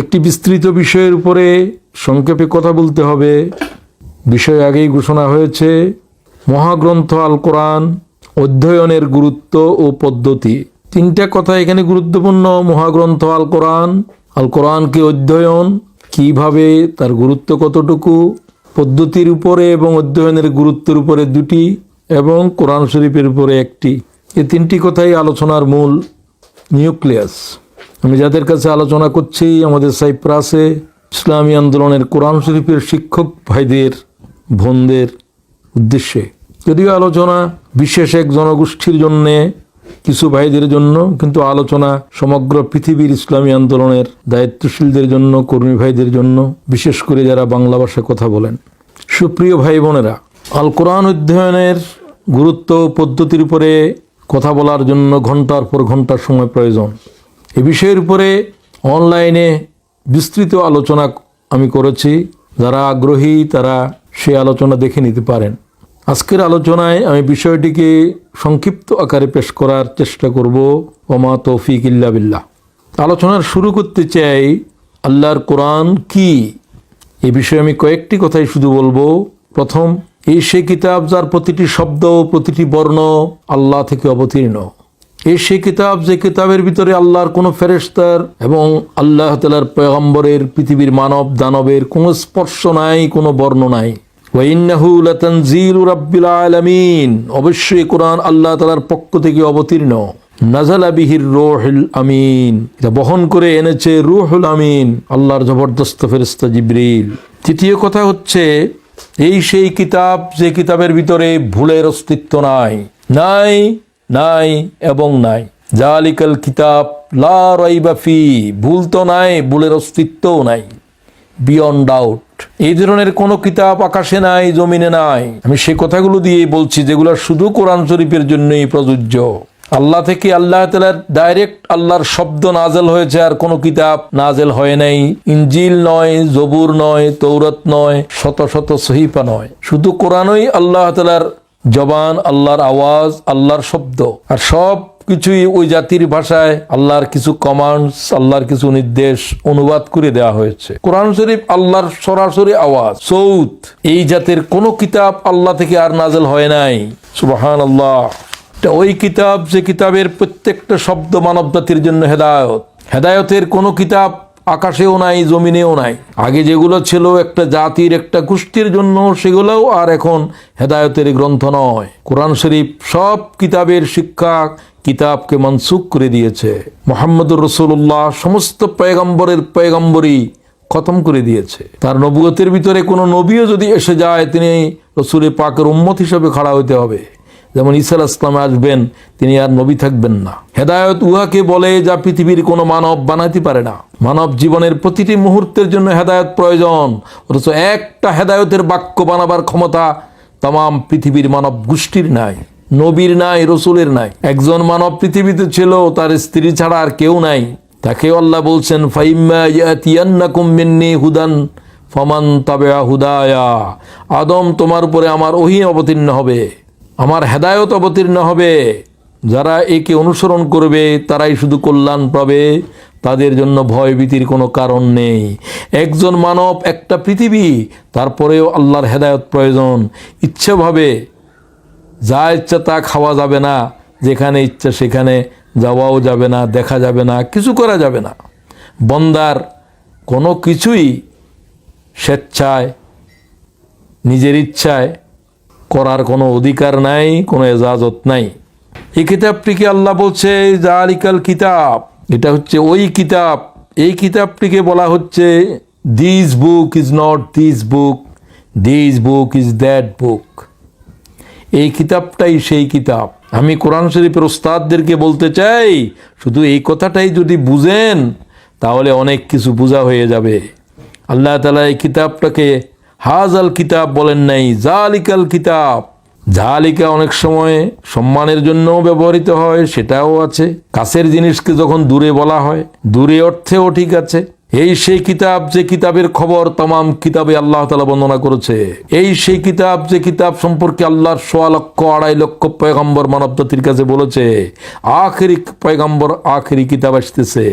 একটি বিস্তৃত বিষয়ের উপরে সংক্ষেপে কথা বলতে হবে। বিষয় আগেই ঘোষণা হয়েছে। মহাগ্রন্থ আল কোরআন অধ্যয়নের গুরুত্ব ও পদ্ধতি। তিনটা কথা এখানে গুরুত্বপূর্ণ। মহাগ্রন্থ আল কোরআনকে অধ্যয়ন কিভাবে, তার গুরুত্ব কতটুকু, পদ্ধতির উপরে এবং অধ্যয়নের গুরুত্বের উপরে দুটি, এবং কোরআন শরীফের উপরে একটি। এই তিনটি কথাই আলোচনার মূল নিউক্লিয়াস। আমি যাদের কাছে আলোচনা করছি আমাদের সাইপ্রাসে ইসলামী আন্দোলনের কোরআন শরীফের শিক্ষক ভাইদের বোনদের উদ্দেশ্যে। যদিও আলোচনা বিশেষ এক জনগোষ্ঠীর জন্যে, কিছু ভাইদের জন্য, কিন্তু আলোচনা সমগ্র পৃথিবীর ইসলামী আন্দোলনের দায়িত্বশীলদের জন্য, কর্মী ভাইদের জন্য, বিশেষ করে যারা বাংলা ভাষায় কথা বলেন। সুপ্রিয় ভাই বোনেরা, আল কোরআন অধ্যয়নের গুরুত্ব পদ্ধতির উপরে কথা বলার জন্য ঘন্টার পর ঘন্টা সময় প্রয়োজন। এ বিষয়ের উপরে অনলাইনে বিস্তৃত আলোচনা আমি করেছি। যারা আগ্রহী তারা সেই আলোচনা দেখে নিতে পারেন। আজকের আলোচনায় আমি বিষয়টিকে সংক্ষিপ্ত আকারে পেশ করার চেষ্টা করব। ওমা তৌফিক ইল্লা বিল্লাহ। আলোচনার শুরু করতে চাই আল্লাহর কোরআন কি, এ বিষয়ে আমি কয়েকটি কথাই শুধু বলবো। প্রথম, এই সেই কিতাব যার প্রতিটি শব্দ ও প্রতিটি বর্ণ আল্লাহ থেকে অবতীর্ণ। এই সেই কিতাব যে কিতাবের ভিতরে আল্লাহর কোনো ফেরেশতার এবং আল্লাহ তাআলার পয়গম্বরের, পৃথিবীর মানব দানবের কোনো স্পর্শ নাই, কোনো বর্ণ নাই। ওয়া ইন্নাহু লাতানজিলু রাব্বিল আলামিন, অবশ্যই কোরআন আল্লাহ তাআলার পক্ষ থেকে অবতীর্ণ। নাযালা বিহির রূহুল আমিন, এটা বহন করে এনেছে রূহুল আমিন, আল্লাহর জবরদস্ত ফেরেশতা জিবরিল। তৃতীয় কথা হচ্ছে, এই সেই কিতাব যে কিতাবের ভিতরে ভুলের অস্তিত্ব নাই, নাই নাই এবং নাই। জালিকাল কিতাব লা রাইবা ফি, ভুল তো নাই, ভুলের অস্তিত্বও নাই, বিয়ন্ড ডাউট। এই ধরনের কোনো কিতাব আকাশে নাই, জমিনে নাই। আমি সে কথাগুলো দিয়েই বলছি যেগুলো শুধু কোরআন শরীফের জন্যই প্রযোজ্য। আল্লাহ থেকে, আল্লাহ তাআলার ডাইরেক্ট আল্লাহর শব্দ নাজেল হয়েছে, আর কোনো কিতাব নাজেল হয় নাই। ইনজিল নয়, জবুর নয়, তৌরাত নয়, শত শত সহিফা নয়, শুধু কোরআনই আল্লাহ তাআলার জবান, আল্লাহর আওয়াজ, আল্লাহর শব্দ। আর সব কিছুই ওই জাতির ভাষায় আল্লাহর কিছু কমান্ডস, আল্লাহর কিছু নির্দেশ অনুবাদ করে দেওয়া হয়েছে। কোরআন শরীফ আল্লাহর সরাসরি আওয়াজ, সৌত। এই জাতের কোনো কিতাব আল্লাহ থেকে আর নাজেল হয় নাই। সুবহানাল্লাহ। ওই কিতাব যে কিতাবের প্রত্যেকটা শব্দ মানব জাতির জন্য হেদায়ত। হেদায়তের কোনো কিতাব আকাশেও নাই, জমিনেও নাই। আগে যেগুলো ছিল একটা জাতির, একটা গোষ্ঠীর জন্য, সেগুলোও আর এখন হেদায়তের গ্রন্থ নয়। কোরআন শরীফ সব কিতাবের শিক্ষা কিতাবকে মনসুখ করে দিয়েছে। মুহাম্মদুর রাসূলুল্লাহ সমস্ত পয়গম্বরের পয়গম্বরী খতম করে দিয়েছে। তার নবুয়তের ভিতরে কোনো নবীও যদি এসে যায়, তিনি রাসূল পাকের উম্মত হিসেবে খাড়া হইতে হবে। যেমন ঈসা আলাইহিস সালাম আসবেন, তিনি আর নবী থাকবেন না। হেদায়েত উহাকে বলে যা পৃথিবীর কোনো মানব বানাইতে পারে না। মানব জীবনের প্রতিটি মুহূর্তের জন্য হেদায়েত প্রয়োজন, অথচ একটা হেদায়েতের বাক্য বানাবার ক্ষমতা তাম পৃথিবীর মানব গোষ্ঠীর নাই, নবীর নাই, রসুলের নাই। একজন মানব পৃথিবীতে ছিল, তার স্ত্রী ছাড়া আর কেউ নাই। তাকে আল্লাহ বলছেন, ফাইম্মা ইয়াতিয়ান্নাকুম মিন্নী হুদান ফামান তাবিআ হুদায়া, আদম তোমার উপরে আমার ওহী অবতীর্ণ হবে, আমার হেদায়ত অবতীর্ণ হবে। যারা একে অনুসরণ করবে তারাই শুধু কল্যাণ পাবে, তাদের জন্য ভয় ভীতির কোনো কারণ নেই। একজন মানব, একটা পৃথিবী, তারপরেও আল্লাহর হেদায়ত প্রয়োজন। ইচ্ছাভাবে যা ইচ্ছা তা খাওয়া যাবে না, যেখানে ইচ্ছা সেখানে যাওয়াও যাবে না, দেখা যাবে না, কিছু করা যাবে না। বন্দার কোনো কিছুই স্বেচ্ছায়, নিজের ইচ্ছায় করার কোনো অধিকার নাই, কোনো এজাজত নাই। এই কিতাবটিকে আল্লাহ বলছে জালিকাল কিতাব, এটা হচ্ছে ওই কিতাব। এই কিতাবটিকে বলা হচ্ছে this book is not this book, this book is that বুক। এই কিতাবটাই সেই কিতাব। আমি কোরআন শরীফের ওস্তাদদেরকে বলতে চাই, শুধু এই কথাটাই যদি বুঝেন তাহলে অনেক কিছু বোঝা হয়ে যাবে। আল্লাহ তাআলা এই কিতাবটাকে হাজাল কিতাব বলেন নাই, জালিকাল কিতাব। জালিকা অনেক সময় সম্মানের জন্যও ব্যবহৃত হয়, সেটাও আছে। কাছের জিনিসকে যখন দূরে বলা হয়, দূরে অর্থেও ঠিক আছে। এই সেই কিতাব যে কিতাবের খবর তামাম কিতাবে আল্লাহ তাআলা বর্ণনা করেছে। এই সেই কিতাব যে কিতাব সম্পর্কে আল্লাহর 1.25 লক্ষ পয়গম্বর মানব জাতির কাছে বলেছে, আখেরি পয়গম্বর, আখেরি কিতাব আসতেছে,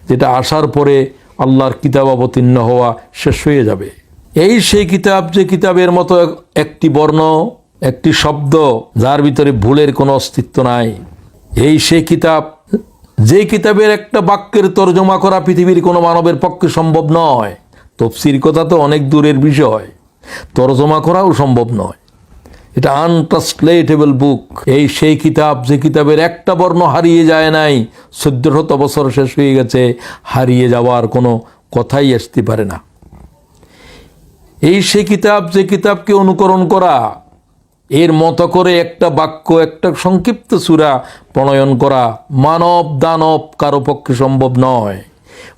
যেটা আসার পরে আল্লাহর কিতাব অবতীর্ণ হওয়া শেষ হয়ে যাবে। এই সেই কিতাব যে কিতাবের মতো একটি বর্ণ, একটি শব্দ যার ভিতরে ভুলের কোনো অস্তিত্ব নাই। এই সেই কিতাব যে কিতাবের একটা বাক্যের তর্জমা করা পৃথিবীর কোনো মানবের পক্ষে সম্ভব নয়। তফসির কথা তো অনেক দূরের বিষয়, তর্জমা করাও সম্ভব নয়। এটা আনট্রান্সলেটেবল বুক। এই সেই কিতাব যে কিতাবের একটা বর্ণ হারিয়ে যায় নাই, 1400 বছর শেষ হয়ে গেছে, হারিয়ে যাওয়ার কোনো কথাই আসতে পারে না। এই সেই কিতাব যে কিতাবকে অনুকরণ করা, এর মতো করে একটা বাক্য, একটা সংক্ষিপ্ত সূরা প্রণয়ন করা মানব দানব কারো পক্ষে সম্ভব নয়।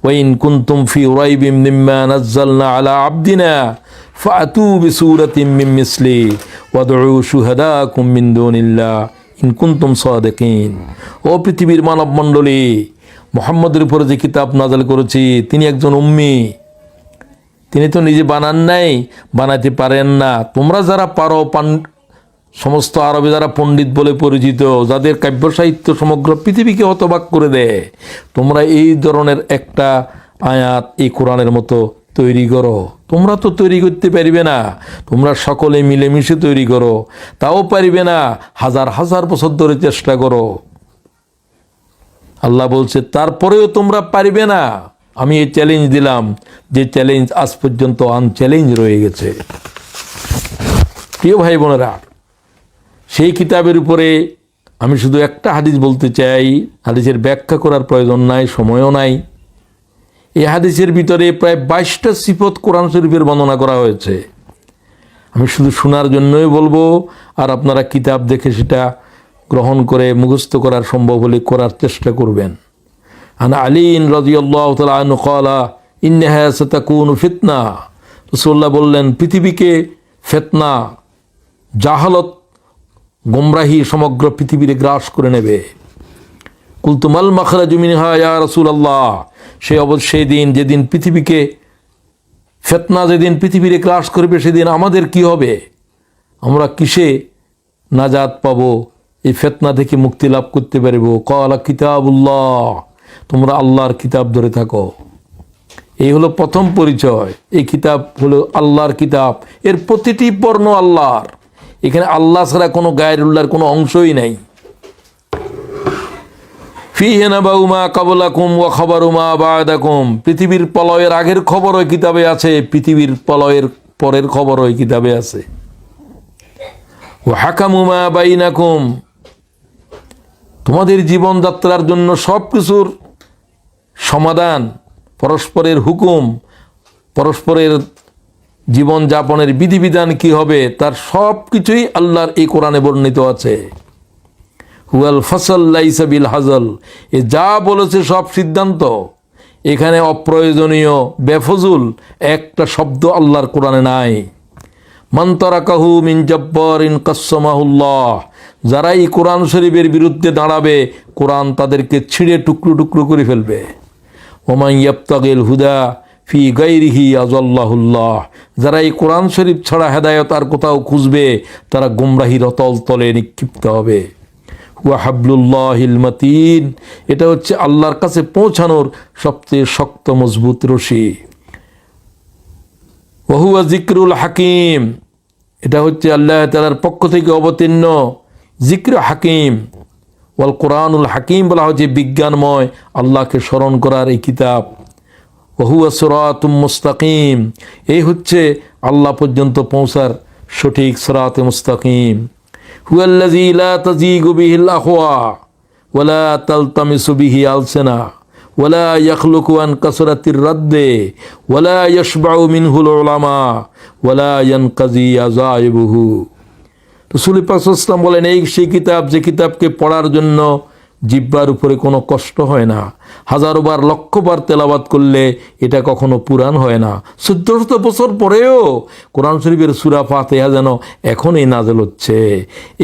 ওয়াইন কুনতুম ফি রাইবিম মিম্মা নাযালনা আলা আবদিনা ফাতু বিসূরাতিম মিন মিসলি ওয়াদউ শুহাদাকুম মিন দুনিল্লাহ ইন কুনতুম সাদিকিন। ও পৃথিবীর মানব মণ্ডলী, মুহাম্মদের উপরে যে কিতাব নাযিল করেছি, তিনি একজন উম্মি, তিনি তো নিজে বানান নাই, বানাতে পারেন না। তোমরা যারা পারো, সমস্ত আরবে যারা পণ্ডিত বলে পরিচিত, যাদের কাব্য সাহিত্য সমগ্র পৃথিবীকে হতবাক করে দেয়, তোমরা এই ধরনের একটা আয়াত এই কোরআনের মতো তৈরি করো। তোমরা তো তৈরি করতে পারবে না, তোমরা সকলে মিলেমিশে তৈরি করো, তাও পারবে না। হাজার হাজার বছর ধরে চেষ্টা করো। আল্লাহ বলছে তারপরেও তোমরা পারবে না। আমি এই চ্যালেঞ্জ দিলাম, যে চ্যালেঞ্জ আজ পর্যন্ত আনচ্যালেঞ্জ রয়ে গেছে। প্রিয় ভাই বোনেরা, সেই কিতাবের উপরে আমি শুধু একটা হাদিস বলতে চাই। হাদিসের ব্যাখ্যা করার প্রয়োজন নাই, সময়ও নাই। এই হাদিসের ভিতরে প্রায় 22টা সিফত কোরআন শরীফের বর্ণনা করা হয়েছে। আমি শুধু শোনার জন্যই বলবো, আর আপনারা কিতাব দেখে সেটা গ্রহণ করে মুখস্থ করার সম্ভব হলে করার চেষ্টা করবেন। আন আলীন রাদিয়াল্লাহু তাআলা আনহু ক্বালা ইন্নাহা সাতাকুনু ফিতনা। রাসূলুল্লাহ বললেন, পৃথিবীকে ফিতনা, জাহালত, গোমরাহি সমগ্র পৃথিবীতে গ্রাস করে নেবে। কুলতু মাল মাখরাজু মিনহা ইয়া রাসূলুল্লাহ। সেই দিন, যেদিন পৃথিবীকে ফিতনা, যেদিন পৃথিবীতে গ্রাস করবে, সেদিন আমাদের কি হবে? আমরা কিসে নাজাত পাবো? এই ফিতনা থেকে মুক্তি লাভ করতে পারবো? ক্বালা কিতাবুল্লাহ। তোমরা আল্লাহর কিতাব ধরে থাকো। এই হলো প্রথম পরিচয়। এই কিতাব হলো আল্লাহর কিতাব, এর প্রতিটি বর্ণ আল্লাহর। এখানে আল্লাহ ছাড়া কোনো গায়রুল্লাহর কোনো অংশই নাই। ফীহি নাবাউ মা ক্বাবলাকুম ওয়া খাবারু মা বা'দাকুম। পৃথিবীর প্রলয়ের আগের খবর ওই কিতাবে আছে, পৃথিবীর প্রলয়ের পরের খবর ওই কিতাবে আছে। ওয়া হাকামু মা বাইনাকুম। তোমাদের জীবনযাত্রার জন্য সব কিছুর সমাধান, পরস্পরের হুকুম, পরস্পরের জীবনযাপনের বিধিবিধান কি হবে, তার সব কিছুই আল্লাহর এই কোরআনে বর্ণিত আছে। হুয়াল ফসল লাইসা বিল হাজল। এ যা বলেছে সব সিদ্ধান্ত। এখানে অপ্রয়োজনীয় বেফজুল একটা শব্দ আল্লাহর কোরআনে নাই। মান তারাকাহু মিন জাব্বারিন কাসসামাহুল্লাহ। যারা এই কোরআন শরীফের বিরুদ্ধে দাঁড়াবে, কোরআন তাদেরকে ছিঁড়ে টুকরো টুকরো করে ফেলবে। ওমান ইয়াবতাগিল হুদা ফি গায়রিহি আযাল্লাহুল্লাহ। যারা এই কোরআন শরীফ ছাড়া হেদায়েত আর কোথাও খুঁজবে, তারা গুমরাহির অতল তলে নিক্ষিপ্ত হবে। ওয়া হাবলুল্লাহিল মাতিন। এটা হচ্ছে আল্লাহর কাছে পৌঁছানোর সবচেয়ে শক্ত মজবুত রশি। ওয়া হুয়া যিকরুল হাকিম। এটা হচ্ছে আল্লাহ তাআলার পক্ষ থেকে অবতীর্ণ যিকর হাকিম। ওয়াল কোরআনুল হাকিম বলা হচ্ছে বিজ্ঞানময়, আল্লাহকে স্মরণ করার এই কিতাব। ওয়া হুয়া সিরাতুম মুস্তাকিম। এই হচ্ছে আল্লাহ পর্যন্ত পৌঁছার সঠিক সিরাতে মুস্তাকিম। হুয়াল্লাযী লা তাযীগু বিহিল আহওয়া ওয়া লা তালতামিসু বিহি আলসিনা ওয়া লা ইয়াখলুকু আন কাসরাতির রাদ্দে ওয়া লা ইয়াশবাউ মিনহুল উলামা ওয়া লা ইয়ানকাযী আযাইবুহু। রাসূল পাক সাল্লাল্লাহু আলাইহি ওয়াসাল্লাম বলেন, এই সেই কিতাব যে কিতাবকে পড়ার জন্য জিহ্বার উপরে কোনো কষ্ট হয় না। হাজারোবার লক্ষবার তেলাওয়াত করলে এটা কখনো পুরাণ হয় না। 1400 বছর পরেও কোরআন শরীফের সূরা ফাতিহা যেন এখনই নাযিল হচ্ছে।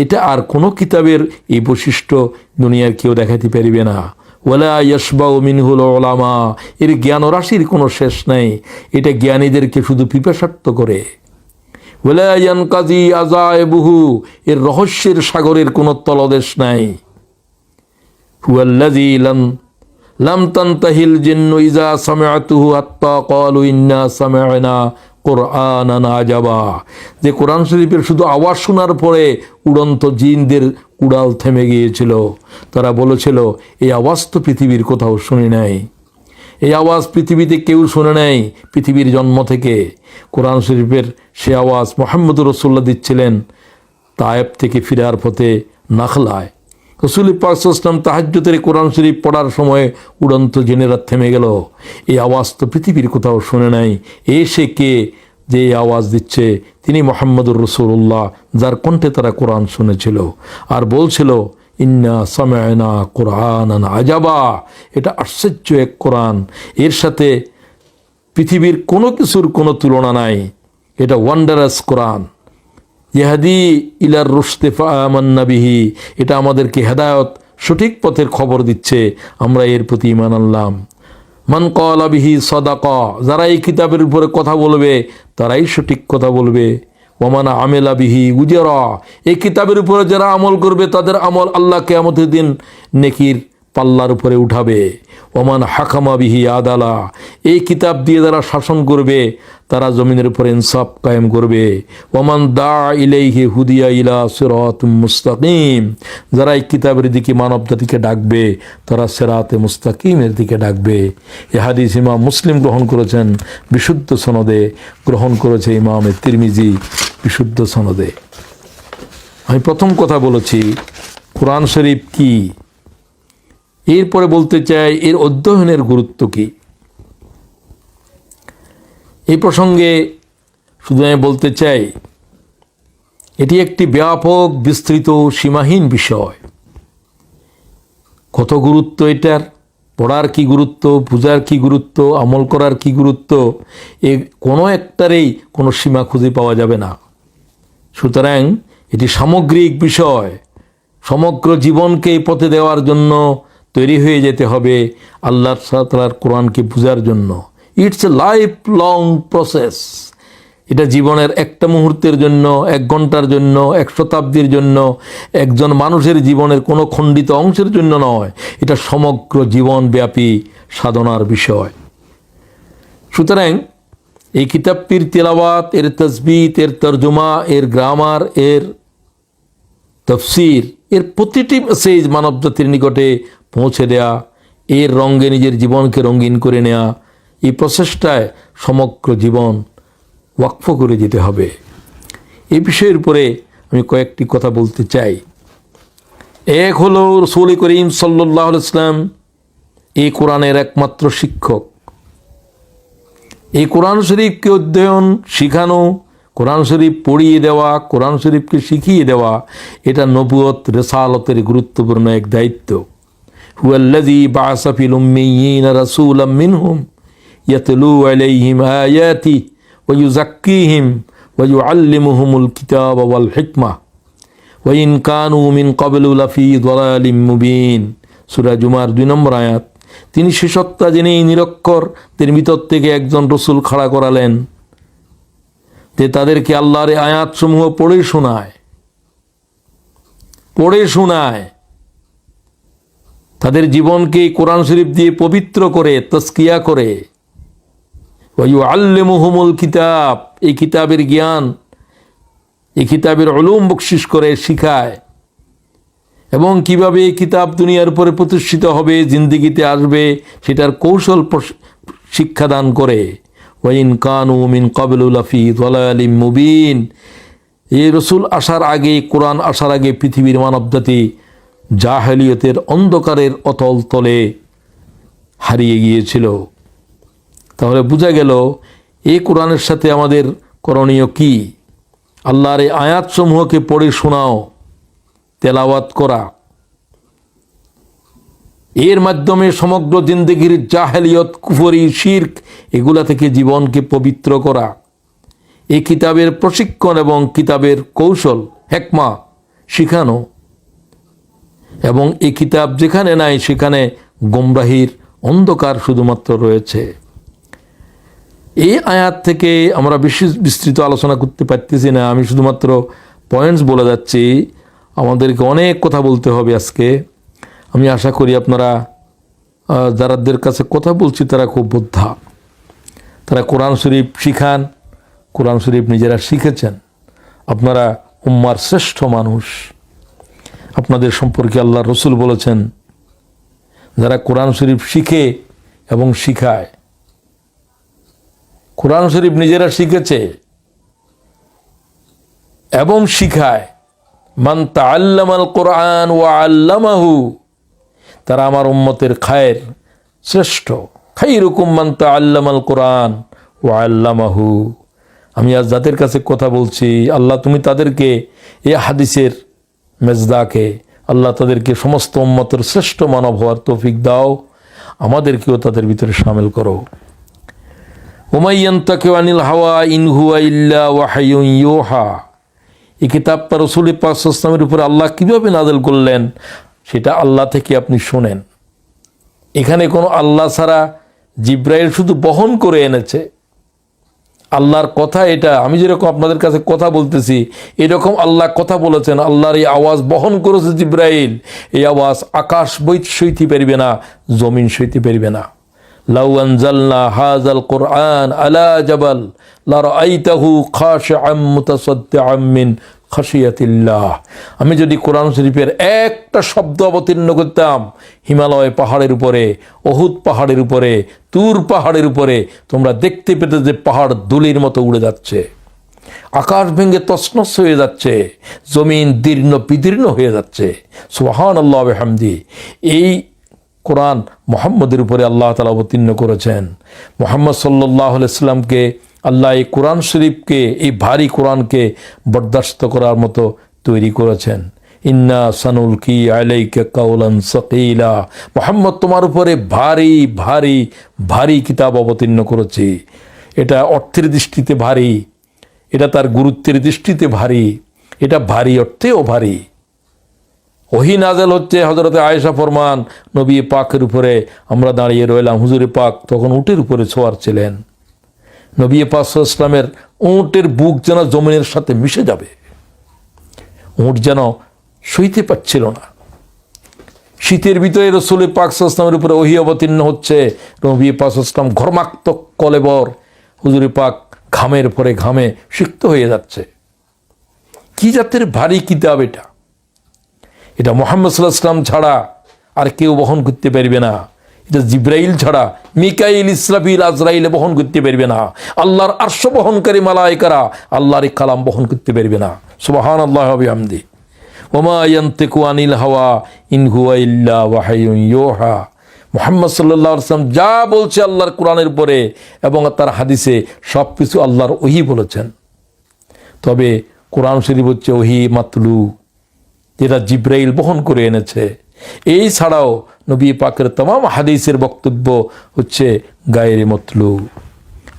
এটা আর কোনো কিতাবের এই বৈশিষ্ট্য দুনিয়ার কেউ দেখাতে পারিবে না। ওয়ালা ইয়াশবাউ মিনহুল উলামা। এর জ্ঞান রাশির কোনো শেষ নাই। এটা জ্ঞানীদেরকে শুধু পিপাসার্ত করে। ওয়ালা ইয়ানকাযী আযাইবুহু। এর রহস্যের সাগরের কোনো তলদেশ নাই। হুয়াল্লাযী লাম তানতাহিল জিন্নু ইজা সামিআতুহু হাত্তা ক্বালু ইন্না সামি'না কুরআনান আজাবা, যে কোরআন শরীফের শুধু আওয়াজ শোনার পরে উড়ন্ত জিনদের উড়াল থেমে গিয়েছিল। তারা বলেছিল, এই আওয়াজ তো পৃথিবীর কোথাও শুনি নাই, এই আওয়াজ পৃথিবীতে কেউ শুনে নাই পৃথিবীর জন্ম থেকে। কোরআন শরীফের সে আওয়াজ মুহাম্মদুর রাসূলুল্লাহ দিচ্ছিলেন তায়েব থেকে ফিরার পথে নাখলায়। রাসূল পাক সাল্লাল্লাহু আলাইহি ওয়াসাল্লাম তাহাজ্জুদের কোরআন শরীফ পড়ার সময় উড়ন্ত জিনেরা থেমে গেল। এই আওয়াজ তো পৃথিবীর কোথাও শুনে নাই। এসে কে যে আওয়াজ দিচ্ছে তিনি মুহাম্মদুর রাসূলুল্লাহ, যার কণ্ঠে তারা কোরআন শুনেছিল আর বলছিল, ইন্না সামি'না কুরআনান আজাবা, এটা আশ্চর্য এক কোরআন, এর সাথে পৃথিবীর কোনো কিছুর কোনো তুলনা নাই, এটা ওয়ান্ডারাস কোরআন। ইহাদি ইলার রুশদি ফাআমান্না বিহি, এটা আমাদেরকে হেদায়ত সঠিক পথের খবর দিচ্ছে, আমরা এর প্রতি ঈমান আনলাম। মান ক্বালা বিহি সাদাকা, যারা এই কিতাবের উপরে কথা বলবে তারাই সঠিক কথা বলবে। ওমান আমেলা বিহি উজরা, এই কিতাবের উপরে যারা আমল করবে তাদের আমল আল্লাহ কিয়ামতের দিন নেকির পাল্লার উপরে উঠাবে। ওমান হাকামা বিহি আদালা, এই কিতাব দিয়ে যারা শাসন করবে তারা জমিনের উপরে ইনসাফ কায়েম করবে। ওমান দা ইলাইহি হুদিয়া ইলা সিরাতুম মুস্তাকিম, যারা এই কিতাবের দিকে মানব জাতিকে ডাকবে তারা সিরাতে মুস্তাকিমের দিকে ডাকবে। এই হাদিস ইমাম মুসলিম গ্রহণ করেছেন বিশুদ্ধ সনদে, গ্রহণ করেছে ইমাম তিরমিজি বিশুদ্ধ সনদে। আমি প্রথম কথা বলেছি কোরআন শরীফ কি, এরপরে বলতে চাই এর অধ্যয়নের গুরুত্ব কি। এই প্রসঙ্গে শুধু আমি বলতে চাই এটি একটি ব্যাপক বিস্তৃত সীমাহীন বিষয়। কত গুরুত্ব এটার, পড়ার কি গুরুত্ব, পূজার কি গুরুত্ব, আমল করার কি গুরুত্ব, এ কোনো একটারেই কোনো সীমা খুঁজে পাওয়া যাবে না। সুতরাং এটি সামগ্রিক বিষয়, সমগ্র জীবনকে এই পথে দেওয়ার জন্য তৈরি হয়ে যেতে হবে আল্লাহ তাআলার কোরআনকে বুঝার জন্য। It's a life long process. এটা জীবনের একটা মুহূর্তের জন্য, এক ঘন্টার জন্য, এক শতাব্দীর জন্য, একজন মানুষের জীবনের কোনো খণ্ডিত অংশের জন্য নয়, এটা সমগ্র জীবনব্যাপী সাধনার বিষয়। সুতরাং এই কিতাবটির তেলাওয়াত, এর তাসবিহ, এর তরজমা, এর গ্রামার, এর তাফসীর, এর প্রতিটি মেসেজ মানবজাতির নিকটে পৌঁছে দেয়া, এর রঙে নিজের জীবনকে রঙিন করে নেওয়া, এই প্রচেষ্টায় সমগ্র জীবন ওয়াকফ করে দিতে হবে। এই বিষয়ের উপরে আমি কয়েকটি কথা বলতে চাই। এক হলো রাসূল করিম সাল্লাল্লাহু আলাইহি ওয়াসাল্লাম এই কোরআনের একমাত্র শিক্ষক। এই কোরআন শরীফকে অধ্যয়ন, শিখানো, কোরআন শরীফ পড়িয়ে দেওয়া, কোরআন শরীফকে শিখিয়ে দেওয়া, এটা নবুয়ত রিসালতের গুরুত্বপূর্ণ এক দায়িত্ব। হুয়াল্লাযী বা'আসা ফিল উম্মিয়্যিনা রাসূলাম মিনহুম ইয়াতলু আলাইহিম আয়াতিহি ওয়া ইউযাক্কিহিম ওয়া ইউআল্লিমুহুমুল কিতাবা ওয়াল হিকমা ওয়া ইন কানু মিন ক্বাবলু লাফি যালালিম মুবিন। সূরা জুমার 2 নম্বর আয়াত। তিনি সে সত্তা যিনি নিরক্ষরদের ভিতর থেকে একজন রসুল খাড়া করালেন যে তাদেরকে আল্লাহর আয়াতসমূহ পড়ে শোনায়, তাদের জীবনকে কোরআন শরীফ দিয়ে পবিত্র করে, তাজকিয়া করে। ওয়া ইউআল্লিমুহুমুল কিতাব, এই কিতাবের জ্ঞান, এই কিতাবের উলুম বকশিশ করে, শিখায়, এবং কিভাবে এই কিতাব দুনিয়ার উপরে প্রতিষ্ঠিত হবে, জিন্দেগিতে আসবে, সেটার কৌশল শিক্ষাদান করে। ওয়া ইন কানু মিন ক্বাবলু লাফি যালালিম মুবিন। এই রসুল আসার আগে, কোরআন আসার আগে পৃথিবীর মানবজাতি জাহেলিয়তের অন্ধকারের অতল তলে হারিয়ে গিয়েছিল। তাহলে বোঝা গেল এই কোরআনের সাথে আমাদের করণীয় কি? আল্লাহর এই আয়াতসমূহকে পড়ে শোনাও, তেলাওয়াত করা, এর মাধ্যমে সমগ্র জিন্দেগির জাহেলিয়ত, কুফরি, শিরক এগুলা থেকে জীবনকে পবিত্র করা, এই কিতাবের প্রশিক্ষণ এবং কিতাবের কৌশল, হিকমা শিখানো, এবং এই কিতাব যেখানে নাই সেখানে গোমরাহির অন্ধকার শুধুমাত্র রয়েছে। এই আয়াত থেকে আমরা বেশি বিস্তৃত আলোচনা করতে পারতেছি না, আমি শুধুমাত্র পয়েন্টস বলে যাচ্ছি। আমাদেরকে অনেক কথা বলতে হবে আজকে। আমি আশা করি আপনারা যারাদের কাছে কথা বলছি তারা খুব বোদ্ধা, তারা কোরআন শরীফ শিখান, কোরআন শরীফ নিজেরা শিখেছেন। আপনারা উম্মার শ্রেষ্ঠ মানুষ। আপনাদের সম্পর্কে আল্লাহ রসুল বলেছেন, যারা কোরআন শরীফ শিখে এবং শিখায়, কোরআন শরীফ নিজেরা শিখেছে এবং শিখায়, মান তাআল্লামাল কোরআন ওয়া আল্লামাহু, তারা আমার উম্মতের খায়ের শ্রেষ্ঠ। খাইরুকুম মান তাআল্লামাল কোরআন ওয়া আল্লামাহু। আমি আজ যাদের কাছে কথা বলছি, আল্লাহ তুমি তাদেরকে এই হাদিসের মেজদাকে, আল্লাহ তাদেরকে সমস্ত উম্মতের শ্রেষ্ঠ মানব হওয়ার তৌফিক দাও, আমাদেরকেও তাদের ভিতরে শামিল করো। ওমাই ইয়ানতাকিউ আনিল হাওয়া ইন হুয়া ইল্লা ওয়াহয়ুন ইউহা। এই কিতাবটা রাসূল পাক সাল্লাল্লাহু আলাইহি ওয়াসাল্লামের উপরে আল্লাহ কিভাবে নাযিল করলেন সেটা আল্লাহ থেকে আপনি শুনেন। এখানে কোনো আল্লাহ ছাড়া, জিব্রাইল শুধু বহন করে এনেছে আল্লাহর কথা। এটা আমি যেরকম আপনাদের কাছে কথা বলতেছি, এরকম আল্লাহ কথা বলেছেন, আল্লাহর এই আওয়াজ বহন করেছে জিব্রাইল। এই আওয়াজ আকাশ সইতে পারবে না, জমিন সইতে পারবে না। লাউ আনজালনা হাযাল কুরআন আলা জাবাল লারাআইতাহু খাশিআম মুতাসাদ্দিআম মিন খাশিয়াতিল্লাহ। আমি যদি কোরআন শরীফের একটা শব্দ অবতীর্ণ করতাম হিমালয় পাহাড়ের উপরে, অহুদ পাহাড়ের উপরে, তুর পাহাড়ের উপরে, তোমরা দেখতে পেতে যে পাহাড় দুলির মতো উড়ে যাচ্ছে, আকাশ ভেঙে তছনছ হয়ে যাচ্ছে, জমিন দীর্ণ বিদীর্ণ হয়ে যাচ্ছে। সুবহানাল্লাহ ওয়া বিহামদি। এই কোরআন মুহাম্মদের উপরে আল্লাহ তাআলা অবতীর্ণ করেছেন। মুহাম্মদ সাল্লাল্লাহু আলাইহি ওয়াসাল্লামকে আল্লাহ এই কোরআন শরীফকে, এই ভারী কোরআনকে বরদাস্ত করার মতো তৈরি করেছেন। ইন্না সানুলকি আলাইকা কাওলান সাকিলা। মুহাম্মদ তোমার উপরে ভারী ভারী ভারী কিতাব অবতীর্ণ করেছি। এটা অর্থের দৃষ্টিতে ভারী, এটা তার গুরুত্বের দৃষ্টিতে ভারী, এটা ভারী অর্থেও ভারী। ওহী নাযিল হচ্ছে, হযরতে আয়েশা ফরমান, নবী পাকের উপরে আমরা দাঁড়িয়ে রইলাম, হুজুরে পাক তখন উটের উপরে ছোঁয়ার ছিলেন। নবী পাক সাল্লাল্লাহু আলাইহি ওয়াসাল্লামের উটের বুক যেন জমিনের সাথে মিশে যাবে, উট যেন সইতে পারছিল না। শীতের ভিতরে রাসূল পাক সাল্লাল্লাহু আলাইহি ওয়াসাল্লামের উপরে ওহী অবতীর্ণ হচ্ছে, নবী পাক সাল্লাল্লাহু আলাইহি ওয়াসাল্লাম ঘর্মাক্ত কলেবর, হুজুরে পাক ঘামের পরে ঘামে সিক্ত হয়ে যাচ্ছে। কি জাতের ভারী কিতাব এটা! এটা মুহাম্মদ সাল্লাল্লাহু আলাইহি ওয়াসাল্লাম ছাড়া আর কেউ বহন করতে পারবে না। এটা জিব্রাইল ছাড়া মিকাইল, ইসরাফিল, আজরাইল বহন করতে পারবে না। আল্লাহর আরশ বহনকারী মালায়েকারা আল্লাহর কালাম বহন করতে পারবে না। সুবহানাল্লাহি ওয়া বিহামদি। ওমা ইয়ানতিকু আনিল হাওয়া ইন হুয়া ইল্লা ওয়াহয়ুন ইউহা। মুহাম্মদ সাল্লাল্লাহু আলাইহি ওয়াসাল্লাম যা বলছে আল্লাহর কোরআনের উপরে এবং তার হাদিসে সব কিছু আল্লাহর ওহী বলেছেন। তবে কোরআন শরীফ হচ্ছে ওহী মাতলু, যেটা জিব্রাইল বহন করে এনেছে। এই ছাড়াও নবী পাকের तमाम হাদিসের বক্তব্য হচ্ছে গায়রে মতলু।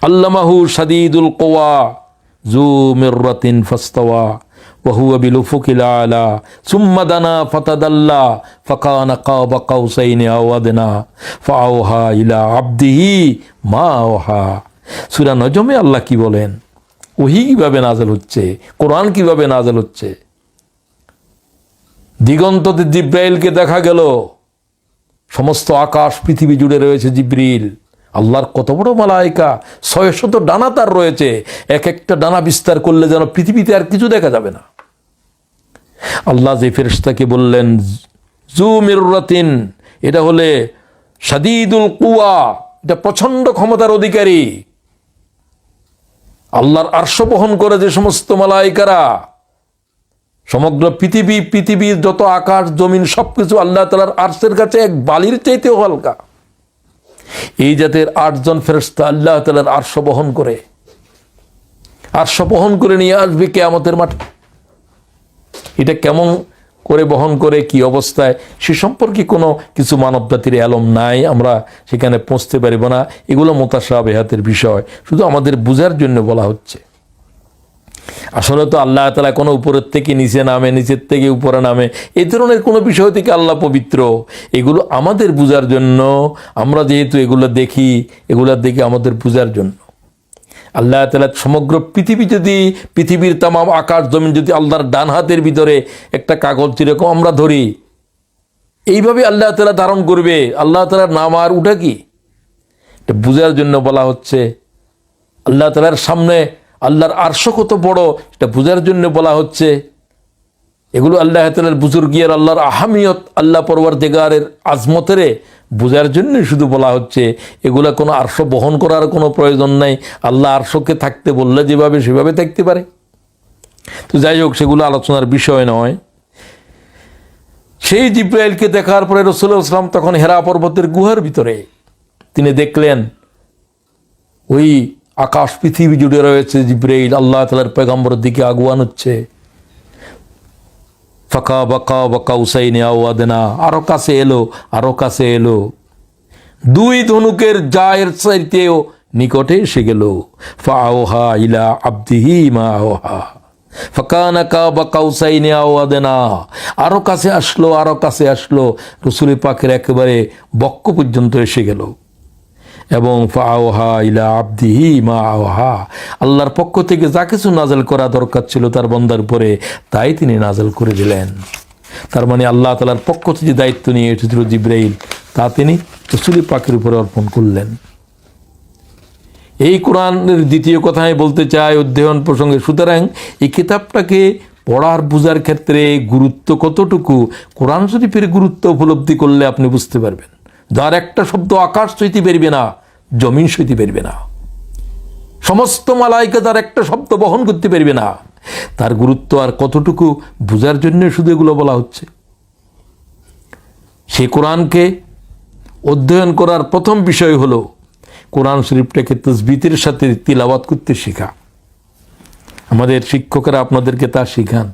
আল্লামাহু শাদীদুল কুওয়া যু মিররাতিন ফাস্তাওয়া ওয়া হুয়া বিল উফুকিল আলা সুম্মা দানা ফাতাদাল্লা ফাকানা কাবা কাউসাইনি আও আদনা ফাআওহা ইলা আবদিহি মা আওহা। সূরা নজমে আল্লাহ কি বলেন, ওহী কিভাবে নাযিল হচ্ছে, কোরআন কিভাবে নাযিল হচ্ছে। দিগন্ততে জিব্রাইলকে দেখা গেল, সমস্ত আকাশ পৃথিবী জুড়ে রয়েছে জিবরিল। আল্লাহর কত বড় মালায়েকা, ৬০০ ডানা তার রয়েছে। এক একটা ডানা বিস্তার করলে যেন পৃথিবীতে আর কিছু দেখা যাবে না। আল্লাহ যে ফেরেশতাকে বললেন যু মিররাতিন, এটা হলে শাদীদুল কুওয়া, এটা প্রচন্ড ক্ষমতার অধিকারী। আল্লাহর আরশ বহন করে যে সমস্ত মালায়েকারা, সমগ্র পৃথিবীর যত আকাশ জমিন সবকিছু আল্লাহ তাআলার আরশের কাছে এক বালির চাইতেও হালকা। এই জাতের ৮ জন ফেরেশতা আল্লাহ তাআলার আরশ বহন করে নিয়ে আসবে কিয়ামতের মাঠে। এটা কেমন করে বহন করে, কি অবস্থায়, সে সম্পর্কে কোনো কিছু মানব জাতির এলম নাই। আমরা সেখানে পৌঁছতে পারব না। এগুলো মুতাশাবিহাতের বিষয়, শুধু আমাদের বুঝার জন্য বলা হচ্ছে। আসলে তো আল্লাহ তাআলা কোনো উপরের থেকে নিচে নামে, নিচের থেকে উপরে নামে, এই ধরনের কোনো বিষয় থেকে আল্লাহ পবিত্র। এগুলো আমাদের বুঝার জন্য, আমরা যেহেতু এগুলো দেখি, এগুলো দেখে আমাদের বুঝার জন্য। আল্লাহ তাআলা সমগ্র পৃথিবী, যদি পৃথিবীর तमाम আকাশ জমিন যদি আল্লাহর ডান হাতের ভিতরে একটা কাগজ যেরকম আমরা ধরি, এইভাবে আল্লাহ তাআলা ধারণ করবে। আল্লাহ তাআলার নাম আর উঠা কি, এটা বোঝার জন্য বলা হচ্ছে। আল্লাহ তাআলার সামনে আল্লাহর আরশ কত বড়, এটা বোঝার জন্য বলা হচ্ছে। এগুলো আল্লাহ তাআলার বুজুর্গিয়ার, আল্লাহর আহামিয়ত, আল্লাহ পরওয়ারদিগারের আজমতের বোঝার জন্য শুধু বলা হচ্ছে। এগুলা কোনো আরশ বহন করার কোনো প্রয়োজন নাই। আল্লাহ আরশকে থাকতে বললে যেভাবে সেভাবে থাকতে পারে। তো যাই হোক, সেগুলো আলোচনার বিষয় নয়। সেই জিব্রাইলকে দেখার পরে রাসূলুল্লাহ সাল্লাল্লাহু আলাইহি ওয়াসাল্লাম তখন হেরা পর্বতের গুহার ভিতরে তিনি দেখলেন ওই আকাশ পৃথিবী জুড়ে রয়েছে জিব্রাইল আল্লাহ তাআলার পয়গম্বরের দিকে আগুয়ান হচ্ছে। ফাঁকা বাঁকা বাঁকা উসাইনে আওয়াদেনা, আরো কাছে এলো, আরো কাছে এলো। দুই ধনুকের জায়ের চাইতেও নিকটে এসে গেল। ফাআওহা ইলা আবদিহি মা আওহা ফাকানা কাবা কাউসাইনি আও আদনা। আরো কাছে আসলো, আরো কাছে আসলো, রাসূল পাকের একেবারে বক্ষ পর্যন্ত এসে গেল। এবং ফাআওহা ইলা আবদিহি মা আওহা, আল্লাহর পক্ষ থেকে যা কিছু নাযিল করা দরকার ছিল তার বান্দার উপরে, তাই তিনি নাযিল করে দিলেন। তার মানে আল্লাহ তাআলার পক্ষ থেকে দায়িত্ব নিয়ে এসেছিল জিব্রাইল, তা তিনি রাসূল পাকের উপরে অর্পণ করলেন। এই কোরআনের দ্বিতীয় কথা আমি বলতে চাই অধ্যয়ন প্রসঙ্গে। সুতরাং এই কিতাবটাকে পড়ার বোঝার ক্ষেত্রে গুরুত্ব কতটুকু, কোরআন শরীফের গুরুত্ব উপলব্ধি করলে আপনি বুঝতে পারবেন। যার একটা শব্দ আকাশ সইতে পারবে না, জমিন সইতে পারবে না, সমস্ত মালাইকা তার একটা শব্দ বহন করতে পারবে না, তার গুরুত্ব আর কতটুকু বোঝার জন্য শুধু এগুলো বলা হচ্ছে। সেই কোরআনকে অধ্যয়ন করার প্রথম বিষয় হলো কোরআন শরীফটাকে তাসবিতের সাথে তিলাওয়াত করতে শেখা। আমাদের শিক্ষকরা আপনাদেরকে তা শিখান।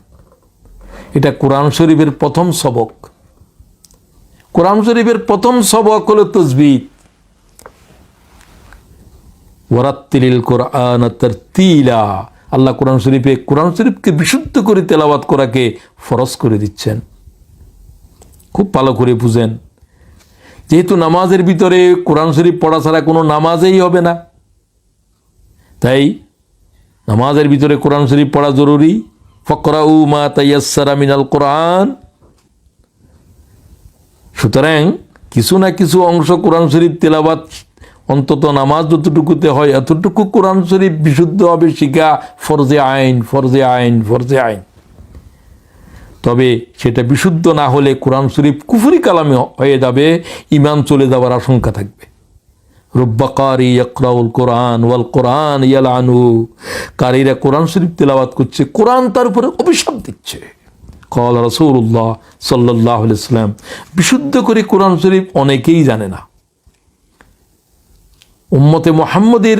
এটা কোরআন শরীফের প্রথম সবক। কোরআন শরীফের প্রথম সবক হলো তাসবিত। ওয়ারাত্তিলিল কোরআন তারতিলা, আল্লাহ কোরআন শরীফকে বিশুদ্ধ করে তেলাওয়াত করাকে ফরজ করে দিচ্ছেন। খুব ভালো করে বুঝেন, যেহেতু নামাজের ভিতরে কোরআন শরীফ পড়া ছাড়া কোনো নামাজেই হবে না, তাই নামাজের ভিতরে কোরআন শরীফ পড়া জরুরি। ফাকরাউ মা তায়াসসারা মিনাল কোরআন। সুতরাং কিছু না কিছু অংশ কোরআন শরীফ তেলাওয়াত, অন্তত নামাজ যতটুকুতে হয় এতটুকু কোরআন শরীফ বিশুদ্ধভাবে শিখা ফরজে আইন, ফরজে আইন, ফরজে আইন। তবে সেটা বিশুদ্ধ না হলে কোরআন শরীফ কুফরি কালামে হয়ে যাবে, ঈমান চলে যাওয়ার আশঙ্কা থাকবে। রব্বা কারি ইয়াকরাউল কোরআন ওয়াল কোরআন ইয়ালআনহু, কারীরা কোরআন শরীফ তেলাওয়াত করছে, কোরআন তার উপরে অভিশাপ দিচ্ছে। ক্বালা রাসূলুল্লাহ সাল্লাল্লাহু আলাইহি ওয়াসাল্লাম, বিশুদ্ধ করে কোরআন শরীফ অনেকেই জানে না। উম্মতে মুহাম্মদের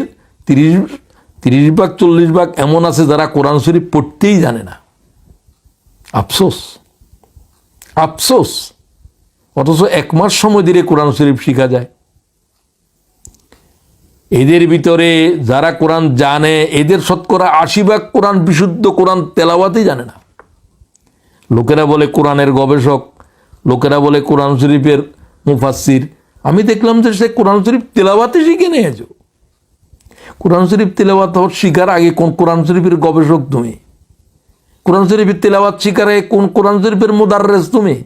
30 ভাগ 40 ভাগ এমন আছে যারা কোরআন শরীফ পড়তেই জানে না। আফসোস, আফসোস। অথচ 1 মাস সময় দিলে কোরআন শরীফ শিখা যায়। এদের ভিতরে যারা কোরআন জানে এদের শতকরা 80 ভাগ কোরআন বিশুদ্ধ কোরআন তেলাওয়াতই জানে না। লোকেরা বলে কোরআনের গবেষক, লোকেরা বলে কোরআন শরীফের মুফাসসির। আমি দেখলাম যে সে কোরআন শরীফ তেলাওয়াতই শিখে নিয়েছো। কোরআন শরীফ তেলাওয়াত শিখার আগে কোন কোরআন শরীফের গবেষক তুমি? কোরআন শরীফের তেলাওয়াত শিখার আগে কোন কোরআন শরীফের মুদাররিস তুমি?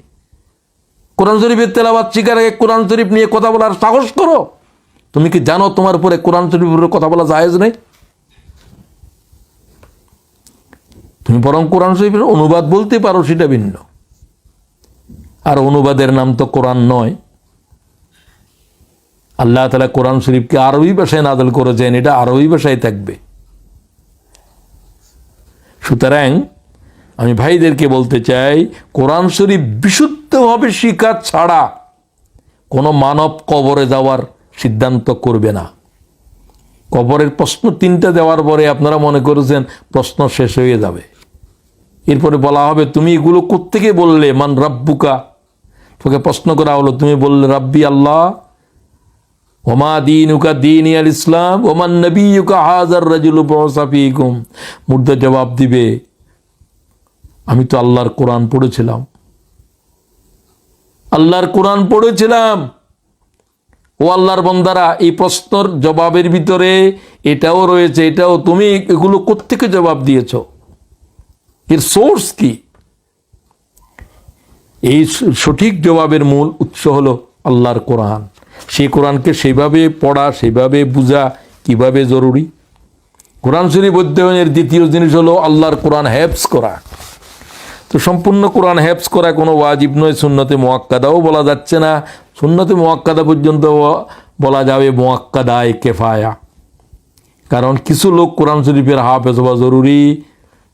কোরআন শরীফের তেলাওয়াত শিখার আগে কোরআন শরীফ নিয়ে কথা বলার সাহস করো? তুমি কি জানো তোমার উপরে কোরআন শরীফের কথা বলা জায়েজ নেই? তুমি বরং কোরআন শরীফের অনুবাদ বলতে পারো, সেটা ভিন্ন। আর অনুবাদের নাম তো কোরআন নয়। আল্লাহ তাআলা কোরআন শরীফকে আরবি ভাষায় নাযিল করেছেন, এটা আরবি ভাষায় থাকবে। সুতরাং আমি ভাইদেরকে বলতে চাই, কোরআন শরীফ বিশুদ্ধভাবে শিক্ষা ছাড়া কোনো মানব কবরে যাওয়ার সিদ্ধান্ত করবে না। কবরের প্রশ্ন 3টা দেওয়ার পরে আপনারা মনে করেছেন প্রশ্ন শেষ হয়ে যাবে। এরপরে বলা হবে তুমি এগুলো কোত্থেকে বললে, মান রাব্বুকা। তোকে প্রশ্ন করা হলো, তুমি বললে রাব্বি আল্লাহ। ওমা দীনুকা দীনি আল ইসলাম ওমান নবিয়ুকা হাযার রাজুলু বু'সা ফীকুম। মুর্দা জবাব দিবে, আমি তো আল্লাহর কোরআন পড়েছিলাম, আল্লাহর কোরআন পড়েছিলাম। ও আল্লাহর বান্দারা, এই প্রশ্নের জবাবের ভিতরে এটাও রয়েছে, এটাও তুমি এগুলো কোত্থেকে জবাব দিয়েছ, এর সোর্স কি? এই সঠিক জবাবের মূল উৎস হলো আল্লাহর কোরআন। সেই কোরআনকে সেইভাবে পড়া, সেইভাবে বোঝা কিভাবে জরুরি। কোরআন শরীফ অধ্যয়নের দ্বিতীয় জিনিস হলো আল্লাহর কোরআন হেফজ করা। তো সম্পূর্ণ কোরআন হেফজ করা কোনো ওয়াজিব নয়, সুন্নতে মুআক্কাদাও বলা যাচ্ছে না। সুন্নতে মুআক্কাদা পর্যন্ত বলা যাবে মুআক্কাদায়ে কিফায়া। কারণ কিছু লোক কোরআন শরীফের হাফেজ হওয়া জরুরি,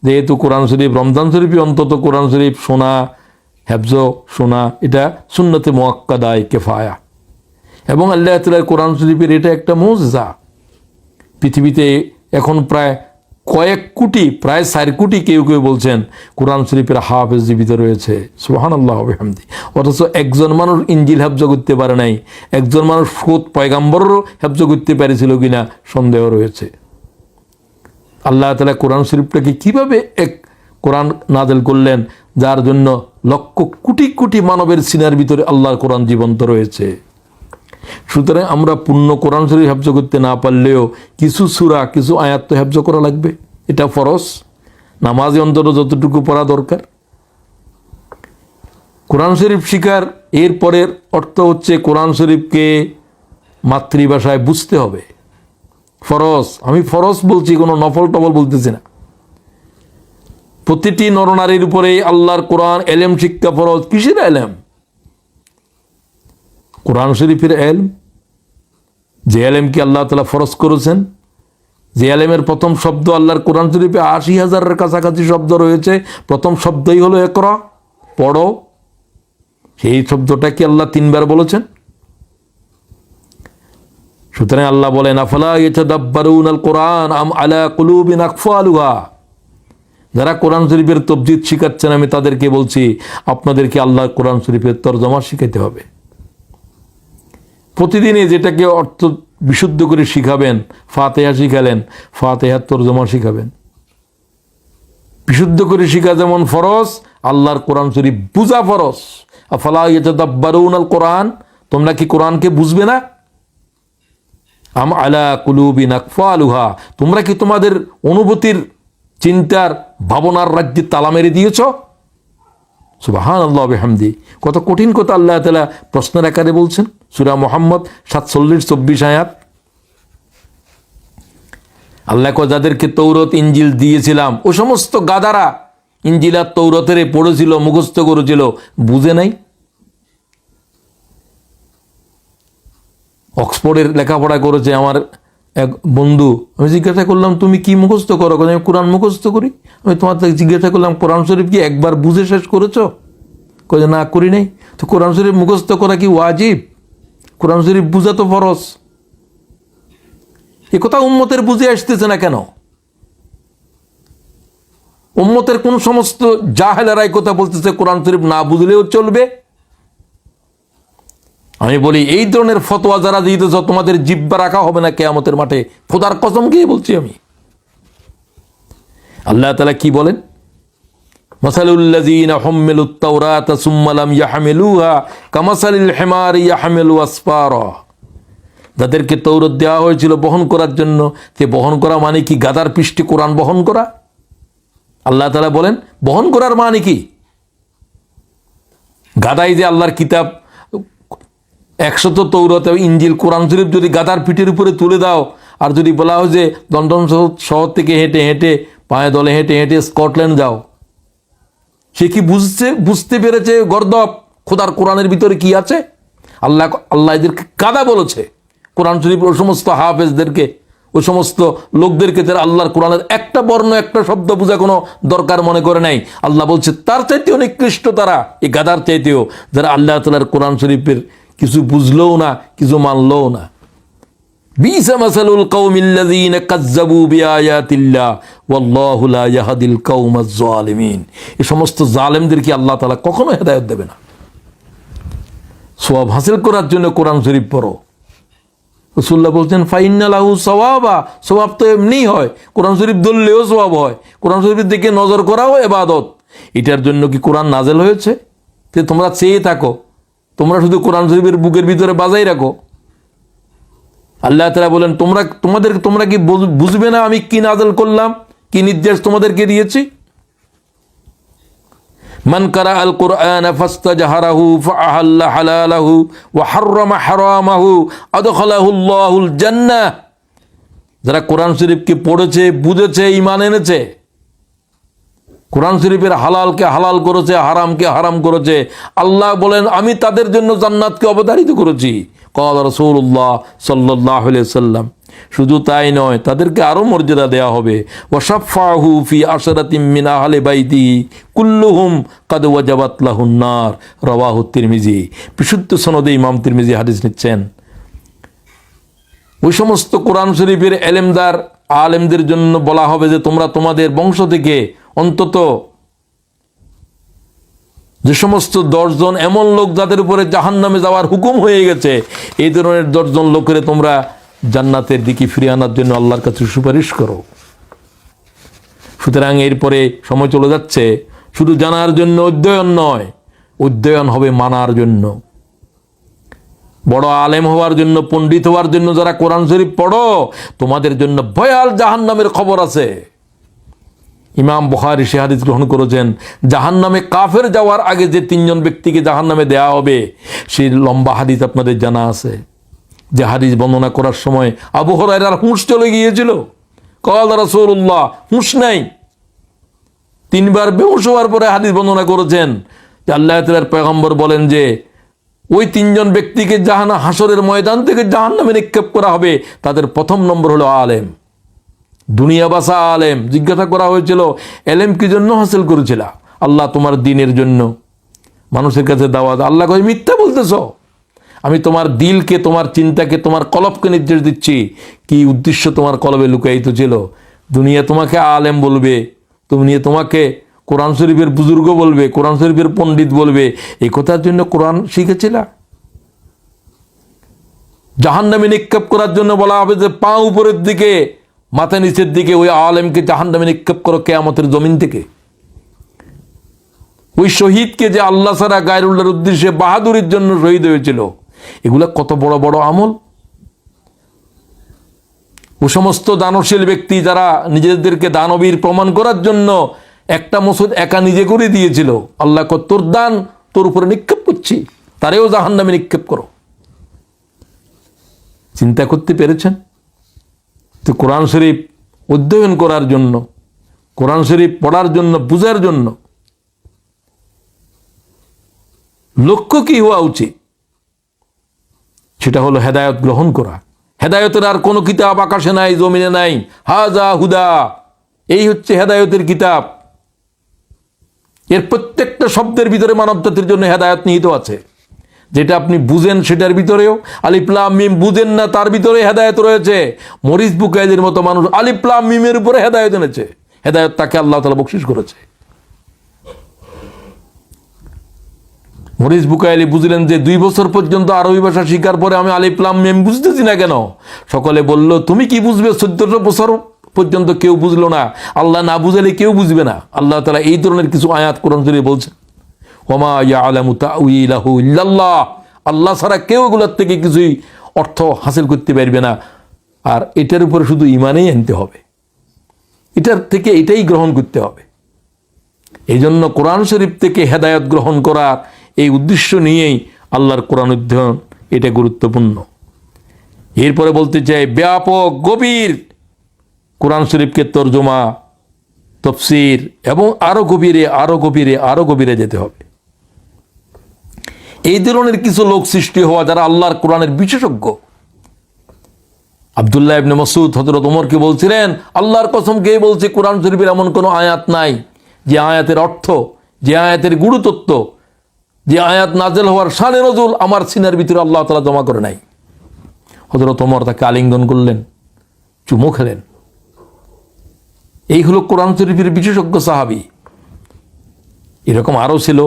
যেহেতু কোরআন শরীফ রমজান শরীফে অন্তত কোরআন শরীফ শোনা, হেফজ শোনা, এটা সুন্নতে মুআক্কাদায়ে কিফায়া। এবং আল্লাহ তাআলার কোরআন শরীফের এটা একটা মুজিজা। পৃথিবীতে এখন প্রায় কয়েক কোটি, প্রায় 4 কোটি কেউ কেউ বলছেন কোরআন শরীফের হাফেজ জীবিত রয়েছে। সুবহানাল্লাহ ওয়া বিহামদি। অথচ একজন মানুষ ইঞ্জিল হেফজ করতে পারে নাই, একজন মানুষ খোদ পয়গাম্বরেরও হেফজ করতে পেরেছিল কিনা সন্দেহ রয়েছে। আল্লাহ তাআলা কোরআন শরীফটাকে কিভাবে এক কোরআন নাযিল করলেন, যার জন্য লক্ষ কোটি কোটি মানবের সিনার ভিতরে আল্লাহর কোরআন জীবন্ত রয়েছে। সুতরাং আমরা পূর্ণ কোরআন শরীফ হেফজ করতে না পারলেও কিছু সূরা, কিছু আয়াত তো হেফজ করা লাগবে, এটা ফরজ। নামাজে অন্তত যতটুকু পড়া দরকার। কোরআন শরীফ শিকার এর পরের অর্থ হচ্ছে কোরআন শরীফকে মাতৃভাষায় বুঝতে হবে, ফরজ। আমি ফরজ বলছি, কোনো নফল টফল বলতেছি না। প্রতিটি নরনারীর উপরে আল্লাহর কোরআন এলেম শিক্ষা ফরজ। কিসের এলেম? কোরআন শরীফের এলম। যে এলেমকে আল্লাহ তাআলা ফরজ করেছেন, যে এলেমের প্রথম শব্দ আল্লাহর কোরআন শরীফে ৮০,০০০-এর কাছাকাছি শব্দ রয়েছে, প্রথম শব্দই হলো ইকরা, পড়ো। সেই শব্দটা কি আল্লাহ 3 বার বলেছেন। সুতরাং আল্লাহ বলেন আফালা ইয়াতাদাব্বারুনাল কোরআন আম আলা কুলুবিন আকফালুহা। যারা কোরআন শরীফের তাফসীর শিখাচ্ছেন, আমি তাদেরকে বলছি আপনাদেরকে আল্লাহর কোরআন শরীফের তরজমা শিখাইতে হবে। প্রতিদিনই যেটাকে অর্থ বিশুদ্ধ করে শিখাবেন, ফাতিহা শিখালেন, ফাতিহার তরজমা শিখাবেন। বিশুদ্ধ করে শিখা যেমন ফরজ, আল্লাহর কোরআন শরীফ বুঝা ফরজ। আফালা ইয়াতাদাব্বারুনাল কোরআন, তোমরা কি কোরআনকে বুঝবে না? আম আলা কুলুবিন আকফালুহা, তোমরা কি তোমাদের অনুভূতির, চিন্তার, ভাবনার রাজ্যে তালা মেরে দিয়েছ? সুবহানাল্লাহ ওয়া বিহামদি। কত কঠিন কথা আল্লাহ তাআলা প্রশ্নের আকারে বলছেন। সূরা মুহাম্মদ 47-24 আয়াত। আল্লাহ কয় যাদেরকে তৌরাত ইনজিল দিয়েছিলাম, ও সমস্ত গাদারা ইনজিল আর তৌরাতের পড়েছিল, মুখস্থ করেছিল, বুঝে নাই। অক্সফোর্ডের লেখাপড়া করেছে আমার এক বন্ধু। আমি জিজ্ঞাসা করলাম তুমি কি মুখস্থ করো? আমি কোরআন মুখস্থ করি। আমি তোমার থেকে জিজ্ঞাসা করলাম কোরআন শরীফ কি একবার বুঝে শেষ করেছো? কয়ে না, করি নাই। তো কোরআন শরীফ মুখস্থ করা কি ওয়াজিব? কোরআন শরীফ বুঝা তো ফরজ। এ কথা উম্মতের বুঝে আসতেছে না কেন? উম্মতের কোন সমস্ত জাহেলেরা এই কথা বলতেছে কোরআন শরীফ না বুঝলেও চলবে। আমি বলি এই ধরনের ফতোয়া যারা দিতেছ, তোমাদের জিহ্বা রাখা হবে না কিয়ামতের মাঠে, খোদার কসম খেয়ে বলছি আমি। আল্লাহ তাআলা কি বলেন? মাসালুল্লাযীনা হুম্মিলুত তাওরাতা সুম্মা লাম ইয়াহমিলুহা কামাসালিল হিমারি ইয়াহমিলু আসফারা। যাদেরকে তৌরাত দেওয়া হয়েছিল বহন করার জন্য, সে বহন করা মানে কি গাদার পৃষ্ঠে কোরআন বহন করা? আল্লাহ তাআলা বলেন বহন করার মানে কি? গাদাই যে আল্লাহর কিতাব 100 তৌরাত ইনজিল কোরআন শরীফ যদি গাদার পিঠের উপরে তুলে দাও, আর যদি বলা হয় যে লন্ডন শহর থেকে হেঁটে হেঁটে, পায়ে দলে হেঁটে হেঁটে স্কটল্যান্ড যাও, সে কি বুঝতে পেরেছে গর্দব খোদার কোরআনের ভিতরে কি আছে? আল্লাহ এদেরকে গাদা বলেছে। কোরআন শরীফ ওই সমস্ত হাফেজদেরকে, ওই সমস্ত লোকদেরকে যারা আল্লাহর কোরআনের একটা বর্ণ, একটা শব্দ বোঝা কোনো দরকার মনে করে নাই, আল্লাহ বলছে তার চাইতেও নিকৃষ্ট তারা, এই গাদার চাইতেও, যারা আল্লাহ তাআলার কোরআন শরীফের কিছু বুঝলেও না, কিছু মানলেও না। বিসা মাসালুল কওমিল্লাযীনা কাযযাবু বিআয়াতিল্লাহ ওয়াল্লাহু লা ইয়াহদিল কওমাজ যালিমিন। এই সমস্ত জালেমদেরকে আল্লাহ তাআলা কখনো হেদায়েত দেবে না। সওয়াব হাসিল করার জন্য কোরআন শরীফ পড়ো। রাসূলুল্লাহ বলছেন ফাইন্না লাহু সওয়াবা, সওয়াব তো এমনিই হয়, কোরআন শরীফ ধরলেও সওয়াব হয়। কোরআন শরীফের দিকে নজর করাও ইবাদত। এটার জন্য কি কোরআন নাযিল হয়েছে যে তোমরা চেয়ে থাকো, তোমরা শুধু কোরআন শরীফের বুকের ভিতরে বাজাই রাখো? আল্লাহ তাআলা বলেন তোমরা কি বুঝবে না আমি কি নাযিল করলাম, কি নির্দেশ তোমাদেরকে দিয়েছি? মান কারা আল কুরআন ফাস্তাজহারাহু ফাআহাল্লা হালালাহু ওয়া হাররামা হারামাহু আদখালাহুল্লাহুল জান্নাহ। যারা কোরআন শরীফকে পড়েছে, বুঝেছে, ঈমান এনেছে, কোরআন শরীফের হালালকে হালাল করেছে, হারামকে হারাম করেছে, আল্লাহ বলেন আমি তাদের জন্য জান্নাতকে অবধারিত করেছি। ক্বালা রাসূলুল্লাহ সাল্লাল্লাহু আলাইহি ওয়াসাল্লাম। শুধু তাই নয়, তাদেরকে আরও মর্যাদা দেওয়া হবে। ওয়াশাফাহু ফি আশরাতিম মিন আহলি বাইতি কুল্লুহুম কাদ ওয়াজাবাত লাহুন নার। রাওয়াহু তিরমিজি। বিশুদ্ধ সনদে ইমাম তিরমিজি হাদিস নিচ্ছেন। ওই সমস্ত কোরআন শরীফের এলেমদার আলেমদের জন্য বলা হবে যে তোমরা তোমাদের বংশ থেকে অন্তত যে সমস্ত 10 জন এমন লোক যাদের উপরে জাহান্নামে যাওয়ার হুকুম হয়ে গেছে, এই ধরনের 10 জন লোকের তোমরা জান্নাতের দিকে ফিরিয়ে আনার জন্য আল্লাহর কাছে সুপারিশ করো। সুতরাং এরপরে সময় চলে যাচ্ছে, শুধু জানার জন্য অধ্যয়ন নয়, অধ্যয়ন হবে মানার জন্য, বড় আলেম হওয়ার জন্য, পণ্ডিত হওয়ার জন্য। যারা কোরআন শরীফ পড়ো, তোমাদের জন্য ভয়াল জাহান্নামের খবর আছে। ইমাম বুখারী সে হাদিস গ্রহণ করেছেন, জাহান্নামে কাফের যাওয়ার আগে যে 3 জন ব্যক্তিকে জাহান্নামে দেয়া হবে, সেই লম্বা হাদিস আপনাদের জানা আছে। যে হাদিস বর্ণনা করার সময় আবু হুরায়রার হুঁশ চলে গিয়েছিল। ক্বালা রাসূলুল্লাহ, হুঁশ নাই। 3 বার বেহুশ হওয়ার পরে হাদিস বর্ণনা করেছেন যে আল্লাহ তাআলার পয়গম্বর বলেন যে ওই 3 জন ব্যক্তিকে হাসরের ময়দান থেকে জাহান্নামে নিক্ষেপ করা হবে। তাদের প্রথম নম্বর হলো আলেম, দুনিয়া বাসা আলেম। জিজ্ঞাসা করা হয়েছিল, এলেম কি জন্য হাসিল করেছিল? আল্লাহ তোমার দ্বীনের জন্য, মানুষের কাছে দাওয়াত। আল্লাহ কয় মিথ্যা বলতেছ, আমি তোমার দিলকে, তোমার চিন্তাকে, তোমার কলবকে নির্দেশ দিচ্ছি। কি উদ্দেশ্য তোমার কলবে লুকায়িত ছিল? দুনিয়া তোমাকে আলেম বলবে, তোমাকে কোরআন শরীফের বুজুর্গ বলবে, কোরআন শরীফের পণ্ডিত বলবে, এই কথার জন্য কোরআন শিখেছিল? জাহান্নামে নিক্ষেপ করার জন্য বলা হবে যে পা উপরের দিকে, মাথা নিচের দিকে, ওই আলেমকে জাহান্নামে নিক্ষেপ করো কিয়ামতের জমিন থেকে। ওই শহীদকে যে আল্লাহ ছাড়া গায়রুল্লাহর উদ্দেশ্যে বাহাদুরির জন্য শহীদ হয়েছিল, এগুলা কত বড় বড় আমল। ও সমস্ত দানশীল ব্যক্তি যারা নিজেদেরকে দানবীর প্রমাণ করার জন্য একটা মসজিদ একা নিজে করে দিয়েছিল, আল্লাহ কয় তোর দান তোর উপরে নিক্ষেপ করছি, তারেও জাহান্নামে নিক্ষেপ করো। চিন্তা করতে পেরেছেন? তো কোরআন শরীফ অধ্যয়ন করার জন্য, কোরআন শরীফ পড়ার জন্য, বুঝার জন্য লক্ষ্য কি হওয়া উচিত? সেটা হলো হেদায়েত গ্রহণ করা। হেদায়েতের আর কোনো কিতাব আকাশে নাই, জমিনে নাই। হাজা হুদা, এই হচ্ছে হেদায়েতের কিতাব। এর প্রত্যেকটা শব্দের ভিতরে মানব জাতির জন্য হেদায়েত নিহিত আছে। যেটা আপনি বুঝেন সেটার ভিতরেও, আলিফ লাম মিম বুঝেন না তার ভিতরে হেদায়েত রয়েছে। মরিস বুকাইলির মতো মানুষ আলিফ লাম মিমের উপরে হেদায়েত এনেছে। হেদায়েত তাকে আল্লাহ তাআলা বকশিশ করেছে। মরিস বুকাইলি বুঝলেন যে 2 বছর পর্যন্ত আরবি ভাষা শিকার পরে আমি আলিফ লাম মিম বুঝতেছি না কেন? সকলে বলল তুমি কি বুঝবে? 14 বছর পর্যন্ত কেউ বুঝলো না। আল্লাহ না বুঝালে কেউ বুঝবে না। আল্লাহ তাআলা এই ধরনের কিছু আয়াত কোরআন শরীফে বলছেন, ওমা ইয়ালামু তাউইলাহু ইল্লাল্লাহ, আল্লাহ ছাড়া কেউ এগুলোর থেকে কিছুই অর্থ হাসিল করতে পারবে না। আর এটার উপরে শুধু ঈমানই আনতে হবে, এটার থেকে এটাই গ্রহণ করতে হবে। এই জন্য কোরআন শরীফ থেকে হেদায়েত গ্রহণ করার এই উদ্দেশ্য নিয়েই আল্লাহর কোরআন অধ্যয়ন, এটা গুরুত্বপূর্ণ। এরপরে বলতে চাই, ব্যাপক গভীর কোরআন শরীফকে তর্জমা, তফসির এবং আরো গভীরে আরো গভীরে আরো গভীরে যেতে হবে। এই ধরনের কিছু লোক সৃষ্টি হওয়া যারা আল্লাহর কোরআনের বিশেষজ্ঞ। আব্দুল্লাহ ইবনে মাসউদ হযরত ওমরকে বলছিলেন, আল্লাহর কসম কে বলছে কোরআন শরীফের এমন কোনো আয়াত নাই যে আয়াতের অর্থ, যে আয়াতের গুরুতত্ত্ব, যে আয়াত নাজেল হওয়ার শানে নজুল আমার সিনার ভিতরে আল্লাহ তাআলা জমা করে নাই। হযরত ওমর তাকে আলিঙ্গন করলেন, চুমু খেলেন। এই হলো কোরআন শরীফের বিশেষজ্ঞ সাহাবী। এরকম আরও ছিল,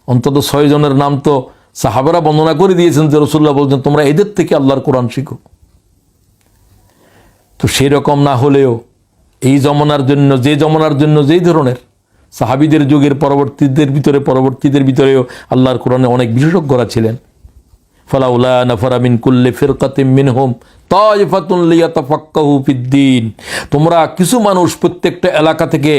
অন্তত 6 জনের নাম তো সাহাবারা বর্ণনা করে দিয়েছেন যে রাসূলুল্লাহ বলছেন তোমরা এদের থেকে আল্লাহর কোরআন শিখো। তো সেরকম না হলেও এই জমানার জন্য, যে জমানার জন্য যেই ধরনের সাহাবীদের যুগের পরবর্তীদের ভিতরেও আল্লাহর কোরআনে অনেক বিশেষজ্ঞরা ছিলেন। ফালাউলা নাফারা মিন কুল্লি ফিরকাতিম মিনহুম তাইফাতুন লিয়াতাফাক্কাহু ফিদ্দীন, তোমরা কিছু মানুষ প্রত্যেকটা এলাকা থেকে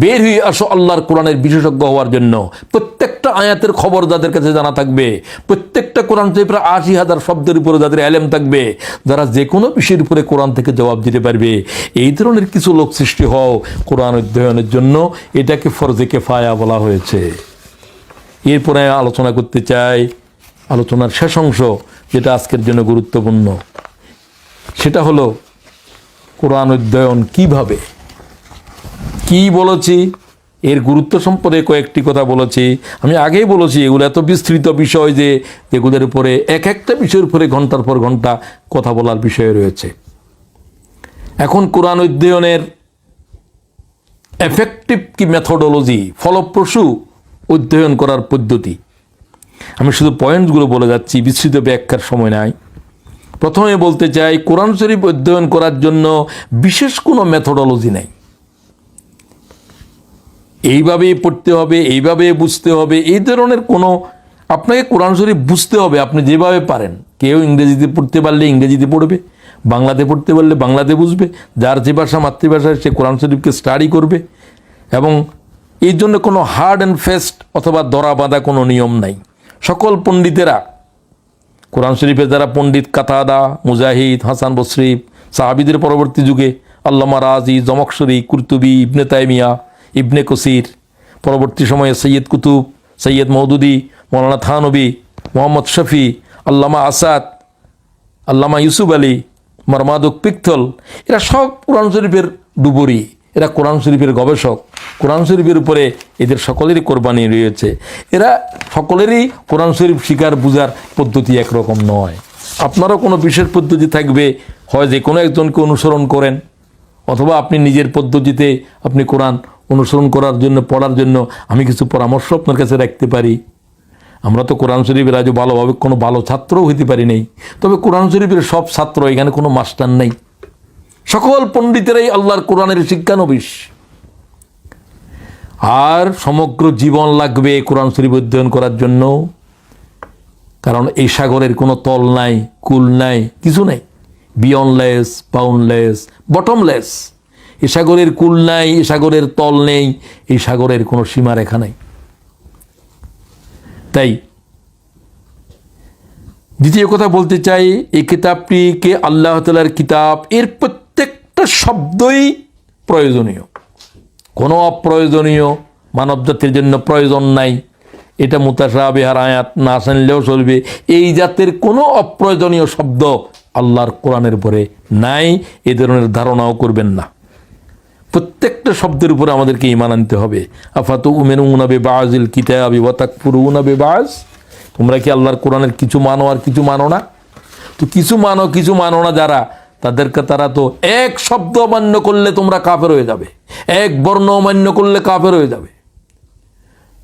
বের হয়ে আসো আল্লাহর কোরআনের বিশেষজ্ঞ হওয়ার জন্য। প্রত্যেকটা আয়াতের খবর যাদের কাছে জানা থাকবে, প্রত্যেকটা কোরআন থেকে প্রায় 80,000 শব্দের উপরে যাদের এলেম থাকবে, যারা যে কোনো বিষয়ের উপরে কোরআন থেকে জবাব দিতে পারবে, এই ধরনের কিছু লোক সৃষ্টি হও কোরআন অধ্যয়নের জন্য। এটাকে ফরজে কিফায়া বলা হয়েছে। এরপরে আলোচনা করতে চাই আলোচনার শেষ অংশ, যেটা আজকের জন্য গুরুত্বপূর্ণ। সেটা হলো কোরআন অধ্যয়ন কিভাবে, কি বলেছি, এর গুরুত্ব সম্পর্কে কয়েকটি কথা বলেছি। আমি আগেই বলেছি এগুলো এত বিস্তৃত বিষয় যে এগুলোর উপরে এক একটা বিষয়ের উপরে ঘন্টার পর ঘন্টা কথা বলার বিষয় রয়েছে। এখন কোরআন অধ্যয়নের এফেক্টিভ কি মেথোডোলজি, ফলপ্রসূ অধ্যয়ন করার পদ্ধতি, আমি শুধু পয়েন্টসগুলো বলে যাচ্ছি, বিস্তৃত ব্যাখ্যার সময় নাই। প্রথমে বলতে চাই, কোরআন শরীফ অধ্যয়ন করার জন্য বিশেষ কোনো মেথোডোলজি নাই। এইভাবে পড়তে হবে, এইভাবে বুঝতে হবে, এই ধরনের কোনো, আপনাকে কোরআন শরীফ বুঝতে হবে আপনি যেভাবে পারেন। কেউ ইংরেজিতে পড়তে পারলে ইংরেজিতে পড়বে, বাংলাতে পড়তে পারলে বাংলাতে বুঝবে, যার যে ভাষা মাতৃভাষায় সে কোরআন শরীফকে স্টাডি করবে। এবং এই জন্য কোনো হার্ড অ্যান্ড ফাস্ট অথবা দরা বাঁধা কোনো নিয়ম নাই। সকল পণ্ডিতেরা, কোরআন শরীফের যারা পণ্ডিত, কাতাদা, মুজাহিদ, হাসান বসরি, সাহাবিদের পরবর্তী যুগে আল্লামা রাজি, জমকশরি, কুরতুবি, ইবনে তাইমিয়া, ইবনে কসির, পরবর্তী সময়ে সৈয়দ কুতুব, সৈয়দ মওদুদি, মৌলানা থানবী, মোহাম্মদ শফি, আল্লামা আসাদ, আল্লামা ইউসুফ আলী, মারমাদুক পিক্তল, এরা সব কোরআন শরীফের ডুবুরি, এরা কোরআন শরীফের গবেষক। কোরআন শরীফের উপরে এদের সকলেরই কোরবানি রয়েছে। এরা সকলেরই কোরআন শরীফ শিকার বুঝার পদ্ধতি একরকম নয়। আপনারও কোনো বিশেষ পদ্ধতি থাকবে, হয় যে কোনো একজনকে অনুসরণ করেন, অথবা আপনি নিজের পদ্ধতিতে আপনি কোরআন অনুসরণ করার জন্য, পড়ার জন্য আমি কিছু পরামর্শ আপনার কাছে রাখতে পারি। আমরা তো কোরআন শরীফের আজও ভালোভাবে কোনো ভালো ছাত্রও হইতে পারি নাই, তবে কোরআন শরীফের সব ছাত্র, এখানে কোনো মাস্টার নেই, সকল পণ্ডিতেরাই আল্লাহর কোরআনের শিক্ষানবিশ। আর সমগ্র জীবন লাগবে কোরআন শরীফ অধ্যয়ন করার জন্য, কারণ এই সাগরের কোনো তল নাই, কুল নাই, কিছু নাই, বিয়ন্ডলেস, বাউন্ডলেস, বটমলেস। এই সাগরের কুল নাই, এই সাগরের তল নেই, এই সাগরের কোনো সীমারেখা নাই। তাই দ্বিতীয় কথা বলতে চাই, এই কিতাবটিকে আল্লাহ তাআলার কিতাব, এর প্রত্যেকটা শব্দই প্রয়োজনীয়, কোনো অপ্রয়োজনীয় মানব জাতির জন্য প্রয়োজন নাই। এটা মুতাশাবিহার আয়াত না জানলেও চলবে, এই জাতের কোনো অপ্রয়োজনীয় শব্দ আল্লাহর কোরআনের উপরে নাই, এ ধরনের ধারণাও করবেন না। প্রত্যেকটা শব্দের উপরে আমাদেরকে ঈমান আনতে হবে। আফাতুমিনুনা বিবাযিল কিতাবি ওয়া তাকফুরুনা বিবায, তোমরা কি আল্লাহর কোরআনের কিছু মানো আর কিছু মানো না? তো কিছু মানো কিছু মানো না যারা, তারা তো এক শব্দ অমান্য করলে তোমরা কাফের হয়ে যাবে, এক বর্ণ অমান্য করলে কাফের হয়ে যাবে।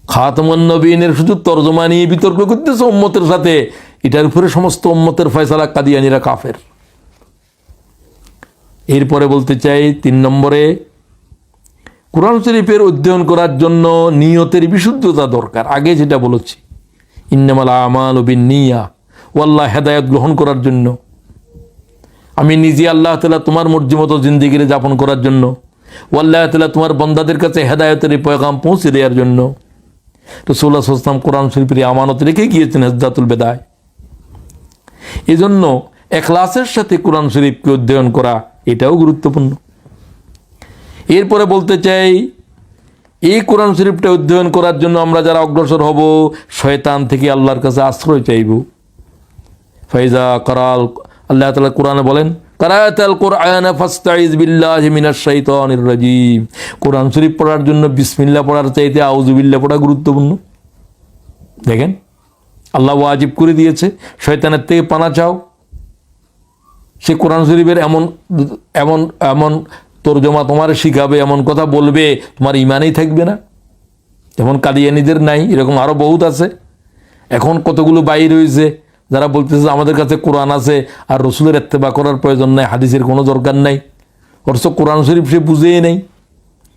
খাতামুন নবীনের শুধু তরজমা নিয়ে বিতর্ক করতেছে উম্মতের সাথে, এটার উপরে সমস্ত উম্মতের ফয়সালা কাদিয়ানীরা কাফের। এরপরে বলতে চাই 3 নম্বরে, কোরআন শরীফের অধ্যয়ন করার জন্য নিয়তের বিশুদ্ধতা দরকার। আগে যেটা বলেছি, ইন্নামাল আমালু বিন্নিয়া, ওয়াল্লাহ হেদায়েত গ্রহণ করার জন্য, আমি নিজে আল্লাহ তাআলা তোমার মর্জি মতো জিন্দেগিরে যাপন করার জন্য, ওয়াল্লাহ তাআলা তোমার বান্দাদের কাছে হেদায়েতের পয়গাম পৌঁছে দেওয়ার জন্য রাসূলুল্লাহ সাল্লাল্লাহু আলাইহি ওয়াসাল্লাম কোরআন শরীফের আমানত রেখে গিয়েছেন হিজ্জাতুল বিদায়। এজন্য ইখলাসের সাথে কোরআন শরীফকে অধ্যয়ন করা এটাও গুরুত্বপূর্ণ। এরপরে বলতে চাই, এই কোরআন শরীফটা অধ্যয়ন করার জন্য আমরা যারা অগ্রসর হব, শয়তান থেকে আল্লাহর কাছে আশ্রয় চাইব। ফাইজা কারাল, আল্লাহ তাআলা কোরআনে বলেন, কারাতাল কোরআন ফাস্তাইজ বিল্লাহি মিনাশ শাইতানির রাজিম। কোরআন শরীফ পড়ার জন্য বিসমিল্লাহ পড়ার চাইতে আউযু বিল্লাহ পড়া গুরুত্বপূর্ণ। দেখেন, আল্লাহ ওয়াজিব করে দিয়েছে, শয়তানের থেকে পানা চাও। সে কোরআন শরীফের এমন এমন এমন তরজমা তোমার শিখাবে, এমন কথা বলবে, তোমার ইমানই থাকবে না। যেমন কাদিয়ানীদের নাই, এরকম আরও বহুত আছে। এখন কতগুলো বাইর হয়েছে যারা বলতেছে আমাদের কাছে কোরআন আছে আর রসুলের ইত্তেবা করার প্রয়োজন নাই, হাদিসের কোনো দরকার নাই। অথচ কোরআন শরীফ সে বুঝেই নেই,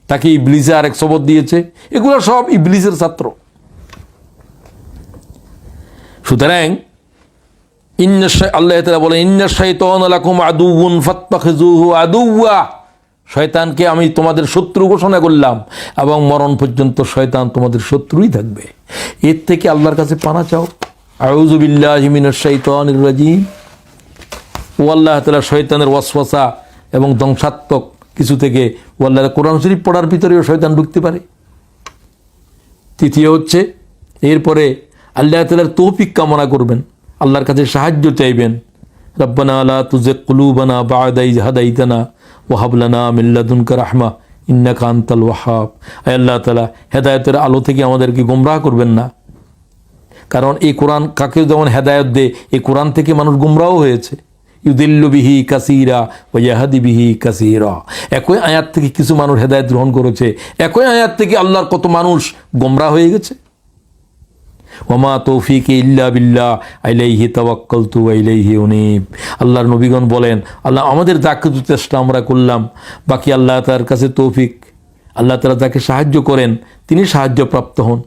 তাকে ইবলিসে আরেক শপথ দিয়েছে। এগুলো সব ইবলিসের ছাত্র। সুতরাং আল্লাহ তাআলা বলেন ইন্নাশ শাইতানা লাকুম আদুউন ফাত্তাখিযুহু আদুওয়া, শয়তানকে আমি তোমাদের শত্রু ঘোষণা করলাম এবং মরণ পর্যন্ত শয়তান তোমাদের শত্রুই থাকবে। এর থেকে আল্লাহর কাছে পানা চাও। আউযু বিল্লাহি মিনাশ শাইতানির রাজিম। ও আল্লাহ তাআলা শয়তানের ওয়াসওয়াসা এবং ধ্বংসাত্মক কিছু থেকে ও আল্লাহ, কোরআন শরীফ পড়ার ভিতরেও শয়তান ঢুকতে পারে। তৃতীয় হচ্ছে, এরপরে আল্লাহ তাআলার তৌফিক কামনা করবেন, আল্লাহর কাছে সাহায্য চাইবেন। রব্বানা লা তুজিগ কুলুবানা বা'দা ইয হাদাইতানা ওয়া হাব লানা মিন লাদুনকা রাহমা ইন্নাকা আনতাল ওয়াহ্হাব। আয় আল্লাহ তাআলা, হেদায়েতের আলো থেকে আমাদেরকে গোমরাহ করবেন না, কারণ এই কোরআন কাকে যেমন হেদায়েত দেয়, এই কোরআন থেকে মানুষ গোমরাহ হয়েছে। ইউদিল্লু বিহি কাসীরা ওয়া ইয়াহদি বিহি কাসীরা। একই আয়াত থেকে কিছু মানুষ হেদায়েত গ্রহণ করেছে, একই আয়াত থেকে আল্লাহর কত মানুষ গোমরাহ হয়ে গেছে। ওমা তৌফিকি ইল্লা বিল্লাহ আলাইহি তাওয়াক্কালতু ওয়া ইলাইহি উনীব। আল্লাহর নবীগণ বলেন, আল্লাহ আমাদের যা কিছু চেষ্টা আমরা করলাম, বাকি আল্লাহ তার কাছে তৌফিক। আল্লাহ তাআলা যাকে সাহায্য করেন তিনি সাহায্য প্রাপ্ত হন।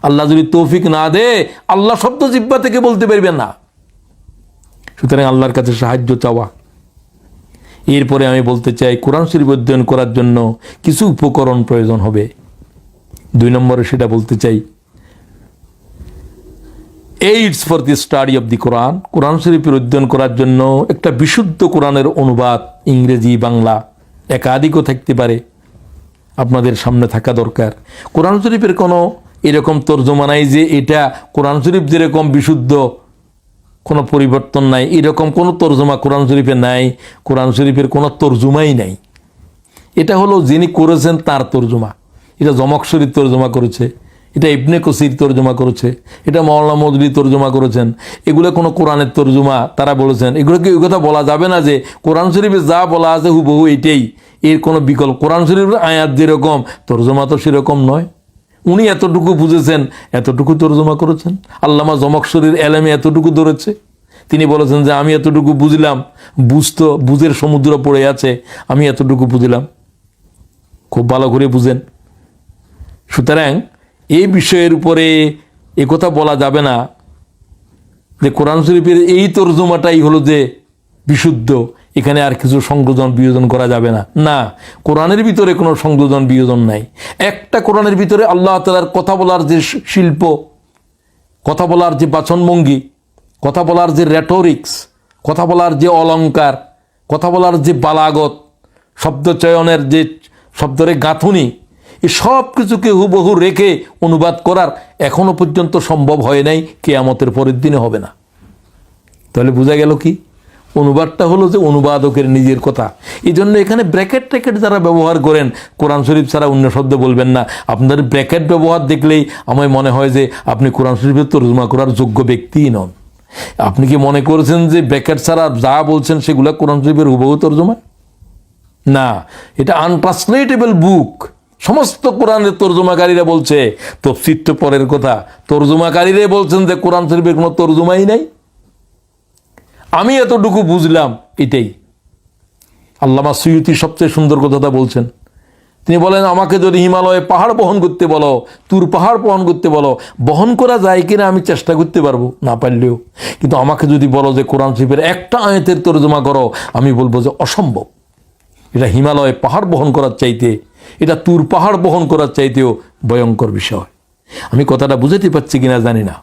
আল্লাহ যদি তৌফিক না দেয়, আল্লাহ শব্দ জিহ্বা থেকে বলতে পারবেন না। সুতরাং আল্লাহর কাছে সাহায্য চাওয়া। এরপরে আমি বলতে চাই, কোরআন শরীফ অধ্যয়ন করার জন্য কিছু উপকরণ প্রয়োজন হবে। 2 নম্বরে সেটা বলতে চাই, aids for the study of the Quran. Quran শরীফের অধ্যয়ন করার জন্য একটা বিশুদ্ধ কোরআনের অনুবাদ, ইংরেজি বাংলা একাধিকও থাকতে পারে, আপনাদের সামনে থাকা দরকার। কোরআন শরীফের কোনো এরকম তর্জমা নাই যে এটা কোরআন শরীফ যেরকম বিশুদ্ধ, কোনো পরিবর্তন নাই, এরকম কোনো তর্জমা কোরআন শরীফে নাই। কোরআন শরীফের কোনো তর্জমাই নাই। এটা হলো যিনি করেছেন তার তর্জমা। এটা জমকশরী তর্জমা করেছে, এটা ইবনে কসির তর্জমা করেছে, এটা মাওলানা মৌদুদী তর্জমা করেছেন। এগুলো কোনো কোরআনের তর্জমা তারা বলেছেন। এগুলোকে ওই কথা বলা যাবে না যে কোরআন শরীফে যা বলা আছে হুবহু এটাই, এর কোনো বিকল্প। কোরআন শরীফের আয়াত যেরকম, তর্জমা তো সেরকম নয়। উনি এতটুকু বুঝেছেন, এতটুকু তর্জমা করেছেন। আল্লামা জমকশরীর এলেমে এতটুকু ধরেছে, তিনি বলেছেন যে আমি এতটুকু বুঝলাম, বুঝের সমুদ্র পড়ে আছে, আমি এতটুকু বুঝলাম। খুব ভালো করে বুঝেন। সুতরাং এই বিষয়ের উপরে একথা বলা যাবে না যে কোরআন শরীফের এই তর্জমাটাই হলো যে বিশুদ্ধ, এখানে আর কিছু সংযোজন বিয়োজন করা যাবে না। না, কোরআনের ভিতরে কোনো সংযোজন বিয়োজন নাই। একটা কোরআনের ভিতরে আল্লাহ তাআলার কথা বলার যে শিল্প, কথা বলার যে বাচনভঙ্গি, কথা বলার যে রেটোরিক্স, কথা বলার যে অলংকার, কথা বলার যে বালাগত, শব্দ চয়নের যে শব্দের গাঁথুনি, এই সব কিছুকে হুবহু রেখে অনুবাদ করার এখনো পর্যন্ত সম্ভব হয় নাই, কিয়ামতের পরের দিনে হবে না। তাহলে বোঝা গেল কি, অনুবাদটা হলো যে অনুবাদকের নিজের কথা। এই জন্য এখানে ব্র্যাকেট ট্র্যাকেট যারা ব্যবহার করেন, কোরআন শরীফ ছাড়া অন্য শব্দ বলবেন না। আপনাদের ব্র্যাকেট ব্যবহার দেখলেই আমার মনে হয় যে আপনি কোরআন শরীফের তর্জমা করার যোগ্য ব্যক্তিই নন। আপনি কি মনে করেছেন যে ব্র্যাকেট ছাড়া যা বলছেন সেগুলো কোরআন শরীফের হুবহু তর্জমা? না, এটা আনট্রান্সলেটেবল বুক। সমস্ত কোরআনের তর্জমাকারীরা বলছে, তাফসীর তো পরের কথা, তর্জমাকারীরাই বলছেন যে কোরআন শরীফের কোনো তর্জমাই নাই। আমি এতটুকু বুঝলাম, এটাই। আল্লামা সুয়ুতী সবচেয়ে সুন্দর কথাটা বলছেন। তিনি বলেন, আমাকে যদি হিমালয়ে পাহাড় বহন করতে বলো, তুর পাহাড় বহন করতে বলো, বহন করা যায় কিনা আমি চেষ্টা করতে পারবো, না পারলেও। কিন্তু আমাকে যদি বলো যে কোরআন শরীফের একটা আয়াতের তর্জমা করো, আমি বলবো যে অসম্ভব। এটা হিমালয়ে পাহাড় বহন করার চাইতে, এটা তুর পাহাড় বহন করার চাইতেও ভয়ঙ্কর বিষয়। আমি কথাটা বুঝাতে পারছি কিনা জানি না।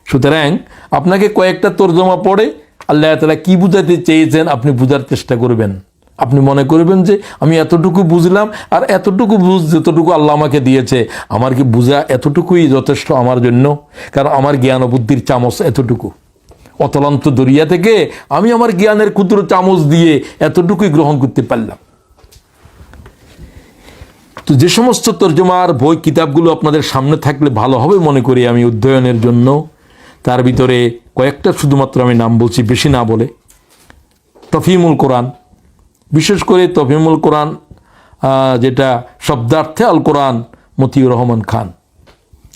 সুতরাং আপনাকে কয়েকটা তর্জমা পড়ে আল্লাহ তাআলা কি বুঝাতে চেয়েছেন আপনি বুঝার চেষ্টা করবেন। আপনি মনে করবেন যে আমি এতটুকু বুঝলাম, আর এতটুকু যতটুকু আল্লাহ আমাকে দিয়েছে, আমার কি বুঝা এতটুকুই যথেষ্ট আমার জন্য? কারণ আমার জ্ঞান ও বুদ্ধির চামচ এতটুকু। অতলান্ত দরিয়া থেকে আমি আমার জ্ঞানের ক্ষুদ্র চামচ দিয়ে এতটুকুই গ্রহণ করতে পারলাম। তো যে সমস্ত তর্জমার বই কিতাবগুলো আপনাদের সামনে থাকলে ভালো হবে মনে করি আমি অধ্যয়নের জন্য। তার ভিতরে কয়েকটা শুধুমাত্র আমি নাম বলছি, বেশি না বলে। তফহিমুল কোরআন, বিশেষ করে তফহিমুল কোরআন যেটা শব্দার্থে আল কোরআন, মতিউর রহমান খান,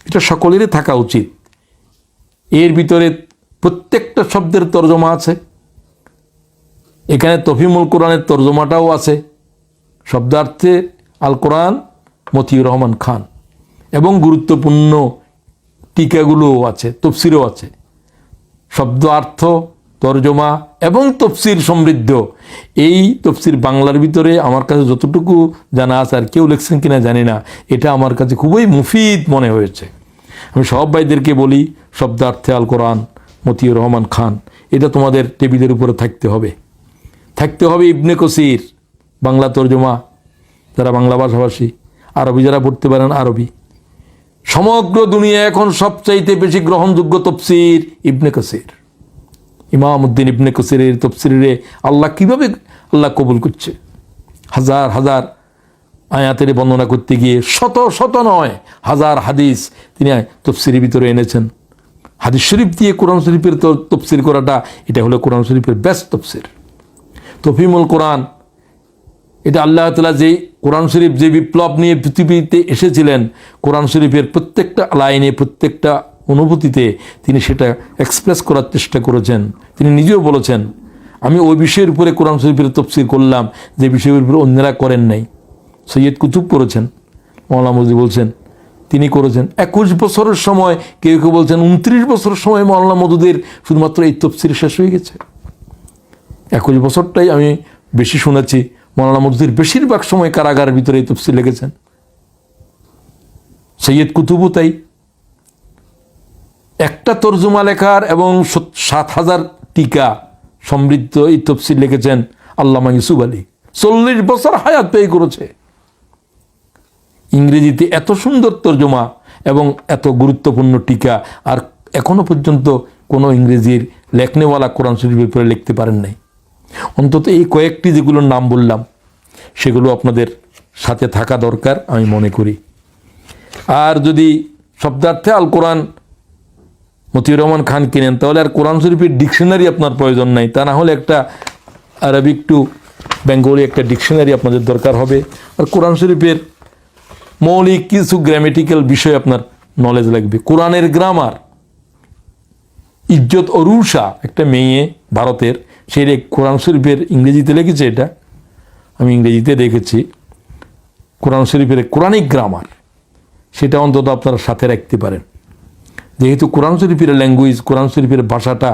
এটা সকলেরই থাকা উচিত। এর ভিতরে প্রত্যেকটা শব্দের তর্জমা আছে। এখানে তফহিমুল কোরআনের তর্জমাটাও আছে, শব্দার্থে আল কোরআন, মতিউর রহমান খান, এবং গুরুত্বপূর্ণ টিকাগুলোও আছে, তফসিরও আছে। শব্দার্থ, তর্জমা এবং তফসির সমৃদ্ধ। এই তফসির বাংলার ভিতরে আমার কাছে যতটুকু জানা আছে, আর কেউ লিখছেন কিনা জানি না, এটা আমার কাছে খুবই মুফিদ মনে হয়েছে। আমি সব ভাইদেরকে বলি, শব্দার্থে আল কোরআন, মতিউর রহমান খান, এটা তোমাদের টেবিলের উপরে থাকতে হবে। ইবনে কসির বাংলা তর্জমা, যারা বাংলা ভাষাভাষী, আরবি যারা পড়তে পারেন আরবি। সমগ্র দুনিয়া এখন সবচাইতে বেশি গ্রহণযোগ্য তফসির ইবনে কসির। ইমাম উদ্দিন ইবনে কসিরের তফসিরে আল্লাহ কিভাবে আল্লাহ কবুল করছে, হাজার হাজার আয়াতের বর্ণনা করতে গিয়ে শত শত নয় হাজার হাদিস তিনি তফসিরের ভিতরে এনেছেন। হাদিস শরীফ দিয়ে কোরআন শরীফের তফসির করাটা, এটা হলো কোরআন শরীফের বেস্ট তফসির। তফহিমুল কোরআন, এটা আল্লাহ তাআলা যে কোরআন শরীফ যে বিপ্লব নিয়ে পৃথিবীতে এসেছিলেন, কোরআন শরীফের প্রত্যেকটা লাইনে, প্রত্যেকটা অনুভূতিতে তিনি সেটা এক্সপ্রেস করার চেষ্টা করেছেন। তিনি নিজেও বলেছেন, আমি ওই বিষয়ের উপরে কোরআন শরীফের তফসির করলাম যে বিষয়ের উপরে অন্যরা করেন নাই। সৈয়দ কুতুব করেছেন, মওলানা মজলি বলছেন তিনি করেছেন। 21 বছরের সময়, কেউ কেউ বলছেন 29 বছরের সময় মওলানা মওদুদের শুধুমাত্র এই তফসির শেষ হয়ে গেছে। 21 বছরটাই আমি বেশি শুনেছি। মওলানা মওদুদের বেশিরভাগ সময় কারাগারের ভিতরে এই তফসির লিখেছেন। সৈয়দ কুতুবও তাই, একটা তর্জমা লেখার এবং 7,000 টিকা সমৃদ্ধ এই তফসির লিখেছেন আল্লামা ইউসুফ আলী। 40 বছর হায়াত ব্যয় করেছে। ইংরেজিতে এত সুন্দর তর্জমা এবং এত গুরুত্বপূর্ণ টিকা আর এখনো পর্যন্ত কোনো ইংরেজির লেখনেওয়ালা কোরআন শরীফের উপরে লিখতে পারেন নাই। অন্তত এই কয়েকটি যেগুলোর নাম বললাম, সেগুলো আপনাদের সাথে থাকা দরকার আমি মনে করি। আর যদি শব্দার্থে আল কোরআন মতিউর রহমান খান কিনেন, তাহলে আর কোরআন শরীফের ডিকশনারি আপনার প্রয়োজন নাই। তা না হলে একটা আরবিক টু বেঙ্গলি একটা ডিকশনারি আপনাদের দরকার হবে। আর কোরআন শরীফের মৌলিক কিছু গ্রামেটিক্যাল বিষয় আপনার নলেজ লাগবে। কোরআনের গ্রামার, ইজ্জত অরুষা, একটা মেয়ে ভারতের, সেই কোরআন শরীফের ইংরেজিতে লিখেছে, এটা আমি ইংরেজিতে দেখেছি। কোরআন শরীফের কোরআনিক গ্রামার, সেটা অন্তত আপনারা সাথে রাখতে পারেন। যেহেতু কোরআন শরীফের ল্যাঙ্গুয়েজ, কোরআন শরীফের ভাষাটা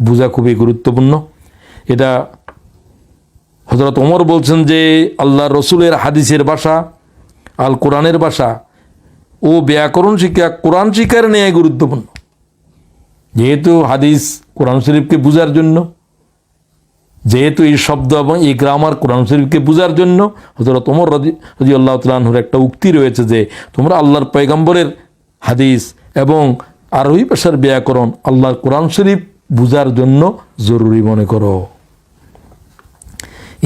বোঝা খুবই গুরুত্বপূর্ণ। এটা হযরত ওমর বলছেন যে আল্লাহ রসুলের হাদিসের ভাষা, আল কোরআনের ভাষা ও ব্যাকরণ শিক্ষা কোরআন শিক্ষার ন্যায় গুরুত্বপূর্ণ। যেহেতু হাদিস কোরআন শরীফকে বোঝার জন্য, যেহেতু এই শব্দ এবং এই গ্রামার কোরআন শরীফকে বোঝার জন্য, হযরত ওমর রাদিয়াল্লাহু তাআলা আনহুর একটা উক্তি রয়েছে যে তোমরা আল্লাহর পয়গম্বরের হাদিস এবং আরবি ভাষার ব্যাকরণ আল্লাহর কোরআন শরীফ বোঝার জন্য জরুরি মনে করো।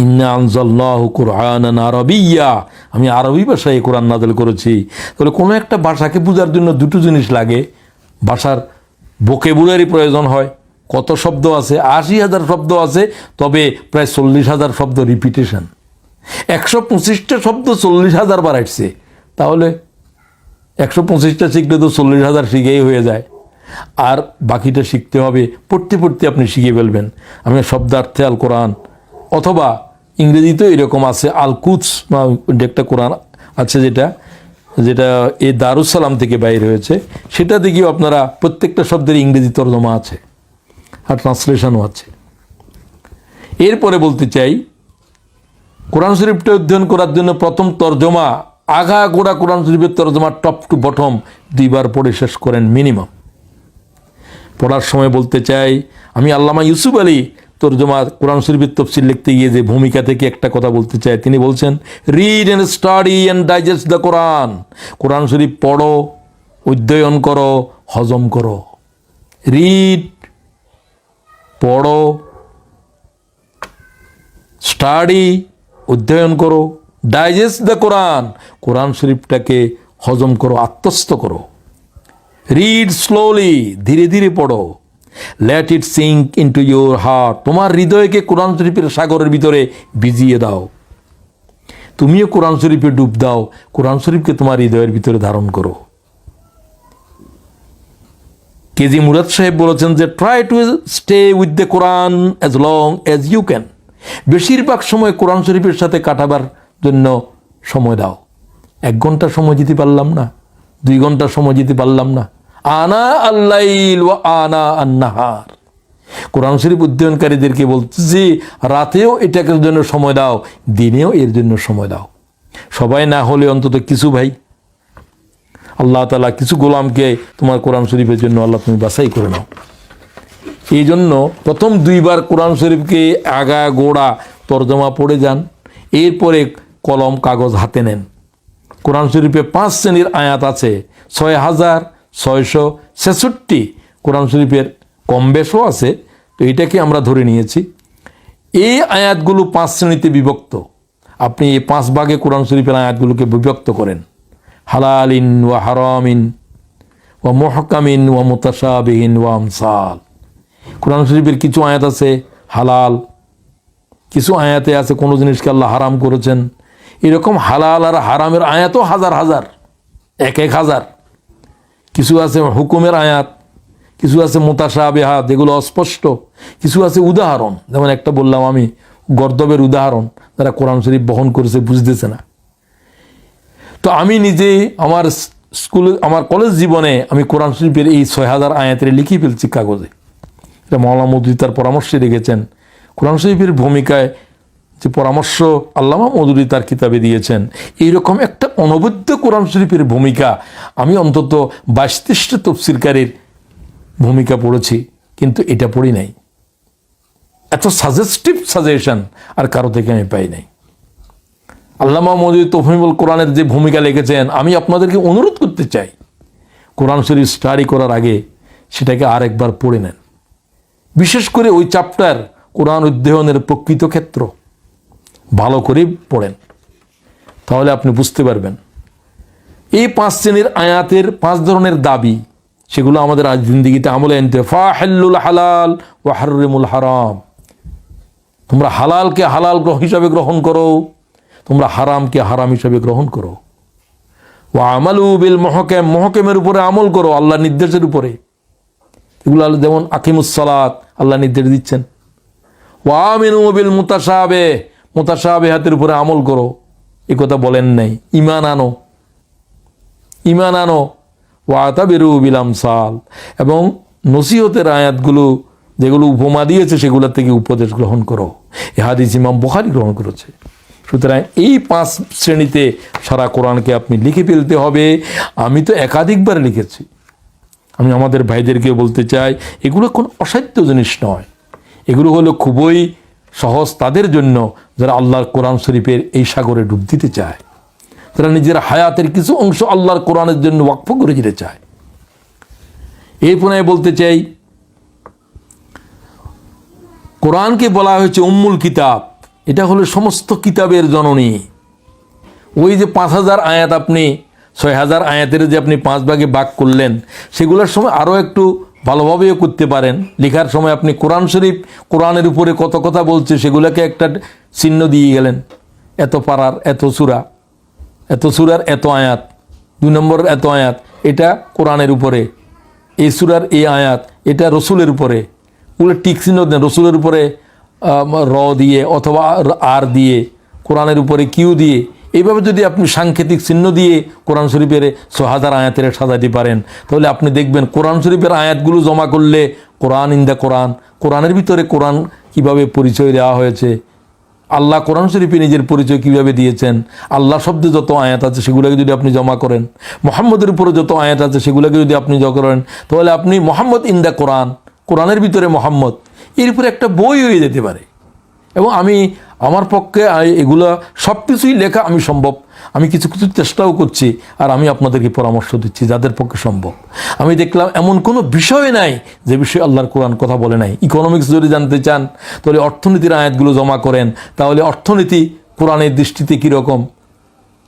ইন্না আনজালনাহু কুরআনান আরাবিয়্যা, আমি আরবি ভাষায় কোরআন নাযিল করেছি। তাহলে কোনো একটা ভাষাকে বোঝার জন্য দুটো জিনিস লাগে। ভাষার ভোকাবুলারি প্রয়োজন হয়। কত শব্দ আছে? 80,000 শব্দ আছে, তবে প্রায় 40,000 শব্দ রিপিটেশন। 125টা শব্দ 40,000 বার আসছে, তাহলে 125টা শিখলে তো 40,000 শিখেই হয়ে যায়। আর বাকিটা শিখতে হবে, পড়তে পড়তে আপনি শিখে ফেলবেন। আমি শব্দার্থে আল কোরআন, অথবা ইংরেজিতেও এরকম আছে আল কুদস একটা কোরআন আছে, যেটা এই দারুস সালাম থেকে বাইর হয়েছে। সেটা দেখেও আপনারা প্রত্যেকটা শব্দের ইংরেজি তর্জমা আছে আর ট্রান্সলেশনও আছে। এরপরে বলতে চাই, কোরআন শরীফটা অধ্যয়ন করার জন্য প্রথম তর্জমা, আগাগোড়া কোরআন শরীফের তর্জমা টপ টু বটম 2 বার পড়ে শেষ করেন মিনিমাম। পড়ার সময় বলতে চাই, আমি আল্লামা ইউসুফ আলী তর্জমা কোরআন শরীফের তফসির লিখতে গিয়ে যে ভূমিকা থেকে একটা কথা বলতে চাই। তিনি বলছেন, read and study and digest the Quran. Quran শরীফ পড়ো, অধ্যয়ন করো, হজম করো। রিড, পড়ো, স্টাডি, অধ্যয়ন করো, ডাইজেস্ট দ্য কোরআন, কোরআন শরীফটাকে হজম করো, আত্মস্থ করো। রিড স্লোলি, ধীরে ধীরে পড়ো। Let it sink into your heart, তোমার হৃদয়কে কোরআন শরীফের সাগরের ভিতরে ভিজিয়ে দাও। তুমিও কোরআন শরীফে ডুব দাও, কোরআন শরীফকে তোমার হৃদয়ের ভিতরে ধারণ করো। কেজি মুরাদ সাহেব বলেছেন যে try to stay with the Quran as long as you can. বেশিরভাগ সময় কোরআন শরীফের সাথে কাটাবার জন্য সময় দাও। 1 ঘন্টা সময় দিতে পারলাম না, 2 ঘন্টা সময় দিতে পারলাম না, আনা আল্লাইল ওয়া আনা আন-নাহার, কোরআন শরীফ অধ্যয়নকারীদেরকে বলতেছি রাতেও এটাকে জন্য সময় দাও, দিনেও এর জন্য সময় দাও। সবাই না হলে অন্তত কিছু ভাই, আল্লাহ তাআলা কিছু গোলামকে তোমার কোরআন শরীফের জন্য আল্লাহ তুমি বাছাই করে নাও। এই জন্য প্রথম 2 বার কোরআন শরীফকে আগা গোড়া তর্জমা পড়ে যান, এরপরে কলম কাগজ হাতে নেন। কোরআন শরীফে 5 শ্রেণীর আয়াত আছে, 6666 কোরআন শরীফের কম বেশও আছে, তো এটাকে আমরা ধরে নিয়েছি। এই আয়াতগুলো 5 শ্রেণীতে বিভক্ত। আপনি এই 5 ভাগে কোরআন শরীফের আয়াতগুলোকে বিভক্ত করেন, হালালিন ওয়া হারামিন ওয়া মুহকামিন ওয়া মুতাশাবিহিন ওয়া আমসাল। কোরআন শরীফের কিছু আয়াত আছে হালাল, কিছু আয়াতে আছে কোনো জিনিসকে আল্লাহ হারাম করেছেন। এরকম হালাল আর হারামের আয়াতও হাজার হাজার, 1000। কিছু আছে হুকুমের আয়াত, কিছু আছে মুতাশাবিহাত, যেগুলো অস্পষ্ট, কিছু আছে উদাহরণ। যেমন একটা বললাম আমি, গর্দবের উদাহরণ, যারা কোরআন শরীফ বহন করেছে বুঝতেছে না। তো আমি নিজে আমার আমার কলেজ জীবনে আমি কোরআন শরীফের এই 6000 আয়াতের লিখে ফেলছি কাগজে। এটা মাওলানা মওদুদী তার পরামর্শে রেখেছেন। কোরআন শরীফের ভূমিকায় যে পরামর্শ আল্লামা মওদুদী তার কিতাবে দিয়েছেন, এইরকম একটা অনবদ্য কোরআন শরীফের ভূমিকা আমি অন্তত 22-23টা তাফসীরকারীর ভূমিকা পড়েছি, কিন্তু এটা পড়ি নাই। এত সাজেশন আর কারো থেকে আমি পাই নাই। আল্লামা মওদুদী তফহিমুল কোরআনের যে ভূমিকা লিখেছেন, আমি আপনাদেরকে অনুরোধ করতে চাই কোরআন শরীফ স্টাডি করার আগে সেটাকে আরেকবার পড়ে নেন। বিশেষ করে ওই চ্যাপ্টার কোরআন অধ্যয়নের প্রকৃত ক্ষেত্র ভালো করে পড়েন, তাহলে আপনি বুঝতে পারবেন। এই 5 শ্রেণীর আয়াতের 5 ধরনের দাবি, সেগুলো আমাদের আজ জিন্দেগিতে আমলে আনতে। ফাহিল্লুল হালাল ওয়া হাররিমুল হারাম, তোমরা হালালকে হালাল হিসাবে গ্রহণ করো, তোমরা হারামকে হারাম হিসাবে গ্রহণ করো। ওয়া আমালু বিল মুহকাম, মুহকামের উপরে আমল করো, আল্লাহর নির্দেশের উপরে। এগুলো যেমন আকিমুস সালাত, আল্লাহ নির্দেশ দিচ্ছেন। ওয়া আমিনু বিল মুতাশাবিহ, মুতাশাবিহাতের উপরে আমল করো, এই কথা বলেন নাই। ঈমান আনো, ঈমান আনো। ওয়া তাবিরু বিল আমসাল, এবং নসিহতের আয়াতগুলো যেগুলো উপমা দিয়েছে সেগুলোর থেকে উপদেশ গ্রহণ করো। এ হাদিস ইমাম বুখারী গ্রহণ করেছে। সুতরাং এই 5 শ্রেণীতে সারা কোরআনকে আপনি লিখে ফেলতে হবে। আমি তো একাধিকবার লিখেছি। আমি আমাদের ভাইদেরকে বলতে চাই, এগুলো কোনো অসাধ্য জিনিস নয়, এগুলো হলো খুবই সহজ তাদের জন্য যারা আল্লাহর কোরআন শরীফের এই সাগরে ডুব দিতে চায়, তারা নিজের হায়াতের কিছু অংশ আল্লাহর কোরআনের জন্য ওয়াকফ করে দিতে চায়। এরপরে বলতে চাই, কোরআনকে বলা হয়েছে উম্মুল কিতাব, এটা হলো সমস্ত কিতাবের জননী। ওই যে 5000 আয়াত, আপনি 6000 আয়াতের যে আপনি 5 ভাগে ভাগ করলেন, সেগুলোর সময় আরও একটু ভালোভাবেও করতে পারেন। লেখার সময় আপনি কোরআন শরীফ, কোরআনের উপরে কত কথা বলছে সেগুলোকে একটা চিহ্ন দিয়ে গেলেন, এত পারার এত সূরা, এত সূরার এত আয়াত, 2 নম্বরের এত আয়াত, এটা কোরআনের উপরে, এই সূরার এই আয়াত এটা রসুলের উপরে, ওগুলো টিক চিহ্ন দেন। রসুলের উপরে র দিয়ে অথবা আর দিয়ে, কোরআনের উপরে কিউ দিয়ে, এইভাবে যদি আপনি সাংকেতিক চিহ্ন দিয়ে কোরআন শরীফের 6000 আয়াতের সাজাতে পারেন, তাহলে আপনি দেখবেন কোরআন শরীফের আয়াতগুলো জমা করলে কোরআন ইন দ্য কোরআন, কোরআনের ভিতরে কোরআন কিভাবে পরিচয় দেওয়া হয়েছে, আল্লাহ কোরআন শরীফে নিজের পরিচয় কিভাবে দিয়েছেন, আল্লাহ শব্দে যত আয়াত আছে সেগুলোকে যদি আপনি জমা করেন, মুহাম্মদের উপরে যত আয়াত আছে সেগুলোকে যদি আপনি জমা করেন, তাহলে আপনি মুহাম্মদ ইন দ্য কোরআন, কোরআনের ভিতরে মুহাম্মদ, এর উপরে একটা বই হয়ে যেতে পারে। এবং আমি আমার পক্ষে এগুলো সব কিছুই লেখা আমি সম্ভব, আমি কিছু কিছু চেষ্টাও করছি, আর আমি আপনাদেরকে পরামর্শ দিচ্ছি যাদের পক্ষে সম্ভব। আমি দেখলাম এমন কোনো বিষয় নাই যে বিষয়ে আল্লাহর কোরআন কথা বলে নাই। ইকোনমিক্স যদি জানতে চান তাহলে অর্থনীতির আয়াতগুলো জমা করেন, তাহলে অর্থনীতি কোরআনের দৃষ্টিতে কীরকম,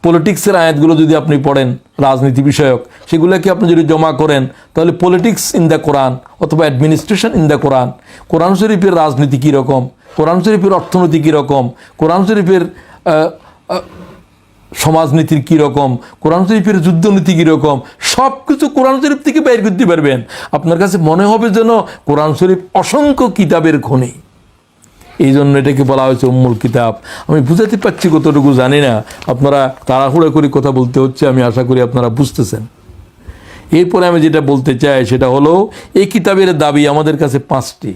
পলিটিক্সের আয়াতগুলো যদি আপনি পড়েন রাজনীতি বিষয়ক, সেগুলোকে আপনি যদি জমা করেন তাহলে পলিটিক্স ইন দ্য কোরআন অথবা administration in the Quran, Quran শরীফের রাজনীতি কীরকম, কোরআন শরীফের অর্থনীতি কীরকম, কোরআন শরীফের সমাজনীতির কীরকম, কোরআন শরীফের যুদ্ধনীতি কীরকম, সব কিছু কোরআন শরীফ থেকে বের করতে পারবেন। আপনার কাছে মনে হবে যেন কোরআন শরীফ অসংখ্য কিতাবের খনি। এই জন্য এটাকে বলা হয়েছে উম্মুল কিতাব। আমি বুঝাতে পারছি কতটুকু জানি না, আপনারা তাড়াহুড়া করে কথা বলতে হচ্ছে, আমি আশা করি আপনারা বুঝতেছেন। এরপরে আমি যেটা বলতে চাই সেটা হলো, এই কিতাবের দাবি আমাদের কাছে 5টি।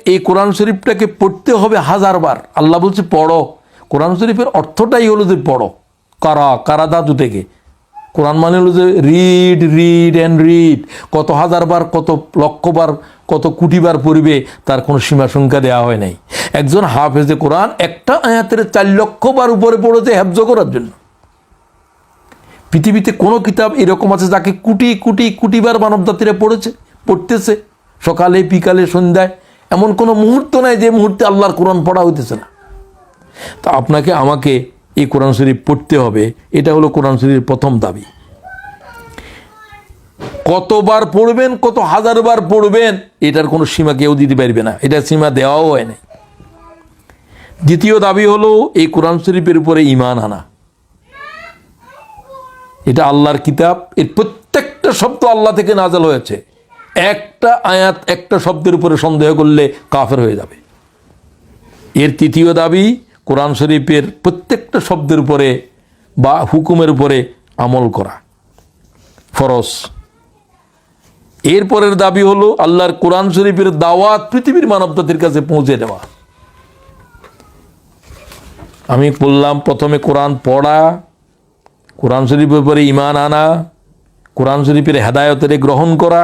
এই কোরআন শরীফটাকে পড়তে হবে 1000 বার। আল্লাহ বলছে পড়ো। কোরআন শরীফের অর্থটাই হলো যে পড়ো। কারা ধাতু থেকে, কোরআন মানে হলো যে রিড রিড অ্যান্ড রিড। কত 1000 বার, কত লক্ষ বার, কত কোটি বার পড়বে তার কোনো সীমা সংখ্যা দেওয়া হয় নাই। একজন হাফেজে কোরআন একটা আয়াতের 4 লক্ষ বার উপরে পড়েছে হেফজ করার জন্য। পৃথিবীতে কোনো কিতাব এরকম আছে যাকে কোটি কোটি কোটি বার মানব জাতিরা পড়তেছে, সকালে বিকালে সন্ধ্যায়। এমন কোনো মুহূর্ত নাই যে মুহূর্তে আল্লাহর কোরআন পড়া হইতেছে না। তা আপনাকে আমাকে এই কোরআন শরীফ পড়তে হবে, এটা হলো কোরআন শরীফের প্রথম দাবি। কতবার পড়বেন, কত 1000 বার পড়বেন, এটার কোনো সীমা কেউ দিতে পারবে না, এটা সীমা দেওয়াও হয় নাই। দ্বিতীয় দাবি হলো এই কোরআন শরীফের উপরে ঈমান আনা। এটা আল্লাহর কিতাব, এর প্রত্যেকটা শব্দ আল্লাহ থেকে নাযিল হয়েছে। একটা আয়াত, একটা শব্দের উপরে সন্দেহ করলে কাফের হয়ে যাবে। এর তৃতীয় দাবি কোরআন শরীফের প্রত্যেকটা শব্দের উপরে বা হুকুমের উপরে আমল করা ফরজ। এরপরের দাবি হলো আল্লাহর কোরআন শরীফের দাওয়াত পৃথিবীর মানবজাতির কাছে পৌঁছে দেওয়া। আমি বললাম প্রথমে কোরআন পড়া, কোরআন শরীফের উপরে ঈমান আনা, কোরআন শরীফের হেদায়েতের গ্রহণ করা,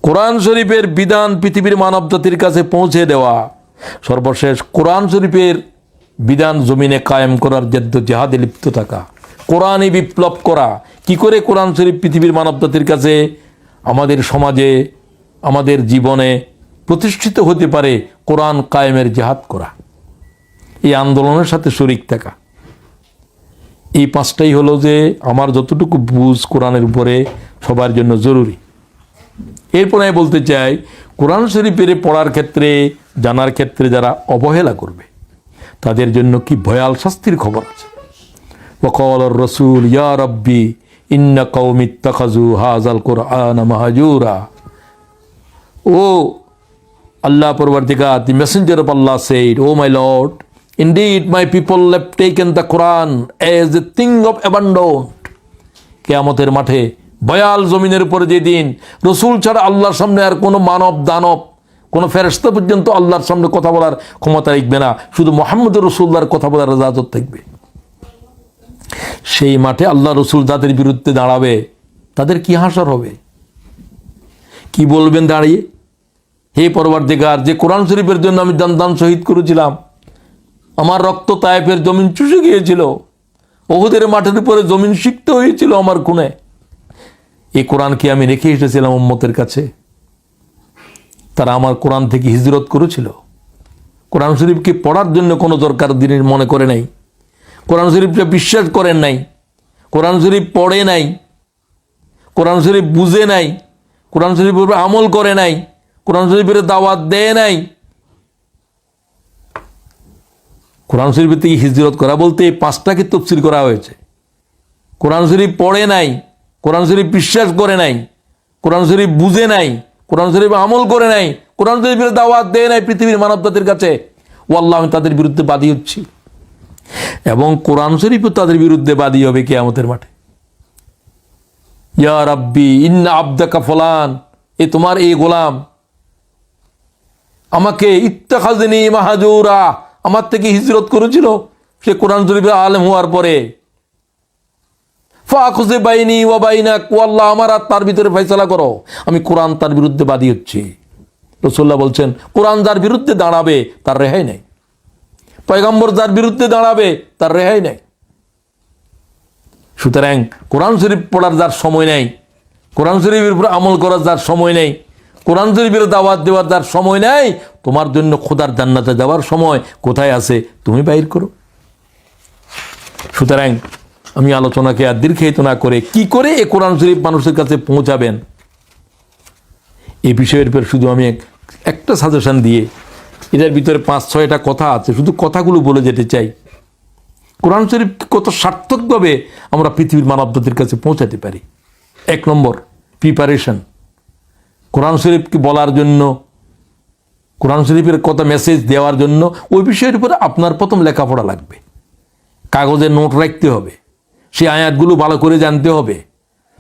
কোরআন শরীফের বিধান পৃথিবীর মানবজাতির কাছে পৌঁছে দেওয়া, সর্বশেষ কোরআন শরীফের বিধান জমিনে কায়েম করার জেহাদে লিপ্ত থাকা, কোরআনে বিপ্লব করা। কি করে কোরআন শরীফ পৃথিবীর মানবজাতির কাছে, আমাদের সমাজে, আমাদের জীবনে প্রতিষ্ঠিত হতে পারে, কোরআন কায়েমের জেহাদ করা, এই আন্দোলনের সাথে শরীক থাকা। এই 5টাই হলো যে আমার যতটুকু বুঝ কোরআনের উপরে সবার জন্য জরুরি। এরপর আমি বলতে চাই, কোরআন শরীফের পড়ার ক্ষেত্রে, জানার ক্ষেত্রে যারা অবহেলা করবে তাদের জন্য কি ভয়াল শাস্তির খবর আছে। ওয়াকালার রাসূল ইয়া রাব্বি ইন্না কওমি ইত্তাখাযু হাযাল কুরআনা মাহজুরা। ও আল্লাহ পরবর্তীকার, the messenger of Allah said, "O my Lord, indeed my people have taken the Quran as a thing of abandoned." কিয়ামতের মাঠে ভয়াল জমিনের উপরে যেদিন রসুল ছাড়া আল্লাহর সামনে আর কোনো মানব দানব, কোনো ফেরেশতা পর্যন্ত আল্লাহর সামনে কথা বলার ক্ষমতা রাখবে না, শুধু মুহাম্মদ রাসূলুল্লাহর কথা বলার ইজাজত থাকবে। সেই মাঠে আল্লাহ রসুল যাদের বিরুদ্ধে দাঁড়াবে তাদের কি হাসর হবে, কি বলবেন দাঁড়িয়ে? হে পরবর্তীকার, যে কোরআন শরীফের জন্য আমি দান শহীদ করেছিলাম, আমার রক্ত তায়েফের জমিন চুষে গিয়েছিল, ওহুদের মাঠের উপরে জমিন সিক্ত হয়েছিল আমার খুনে, এই কোরআনকে আমি রেখে এসেছিলাম উম্মতের কাছে। তারা আমার কোরআন থেকে হিজরত করেছিল, কোরআন শরীফকে পড়ার জন্য কোনো দরকার দিনের মনে করে নাই, কোরআন শরীফকে বিশ্বাস করেন নাই, কোরআন শরীফ পড়ে নাই, কোরআন শরীফ বুঝে নাই, কোরআন শরীফের উপর আমল করে নাই, কোরআন শরীফের দাওয়াত দেয় নাই। কোরআন শরীফের থেকে হিজরত করা বলতে 5টাকে তাফসীর করা হয়েছে। কোরআন শরীফ পড়ে নাই, কোরআন শরীফ বিশ্বাস করে নাই, কোরআন শরীফ বুঝে নাই, কোরআন শরীফ আমল করে নাই, কোরআন শরীফের দাওয়াত দেয় নাই পৃথিবীর মানবজাতির কাছে, ওয়াল্লাহ আমি তাদের বিরুদ্ধে বাদী হচ্ছি। এবং কোরআন শরীফও তাদের বিরুদ্ধে বাদী হবে কিয়ামতের মাঠে। ইয়া রাব্বি ইন্না আবদাকা ফুলান, এ তোমার এই গোলাম আমাকে ইত্তাখাযনি মাহজুরা, আমার থেকে হিজরত করেছিল সে কোরআন শরীফের আলেম হওয়ার পরে। ফাখুযি বাইনি ওয়া বাইনাক, ও আল্লাহ আমার আর তার ভিতরে ফয়সালা করো, আমি কোরআন তার বিরুদ্ধে বাদী হচ্ছি। রাসূলুল্লাহ বলছেন, কোরআন যার বিরুদ্ধে দাঁড়াবে তার রেহাই নেই, পয়গম্বর যার বিরুদ্ধে দাঁড়াবে তার রেহাই নেই। সুতরাং কোরআন শরীফ পড়ার যার সময় নেই, কোরআন শরীফের উপর আমল করার যার সময় নেই, কোরআন শরীফের দাওয়াত দেওয়ার যার সময় নেই, তোমার জন্য খোদার জান্নাতে যাওয়ার সময় কোথায় আছে তুমি বাইর করো। সুতরাং আমি আলোচনাকে আর দীর্ঘায়িত না করে কি করে এই কোরআন শরীফ মানুষের কাছে পৌঁছাবেন এই বিষয়ের উপর শুধু আমি একটা সাজেশন দিয়ে, এটার ভিতরে 5-6টা কথা আছে, শুধু কথাগুলো বলে যেতে চাই। কোরআন শরীফ কত সার্থকভাবে আমরা পৃথিবীর মানবজাতির কাছে পৌঁছাতে পারি। 1 নম্বর প্রিপারেশন। কোরআন শরীফকে বলার জন্য, কোরআন শরীফের কথা মেসেজ দেওয়ার জন্য ওই বিষয়ের উপরে আপনার প্রথম লেখাপড়া লাগবে, কাগজে নোট রাখতে হবে, সেই আয়াতগুলো ভালো করে জানতে হবে।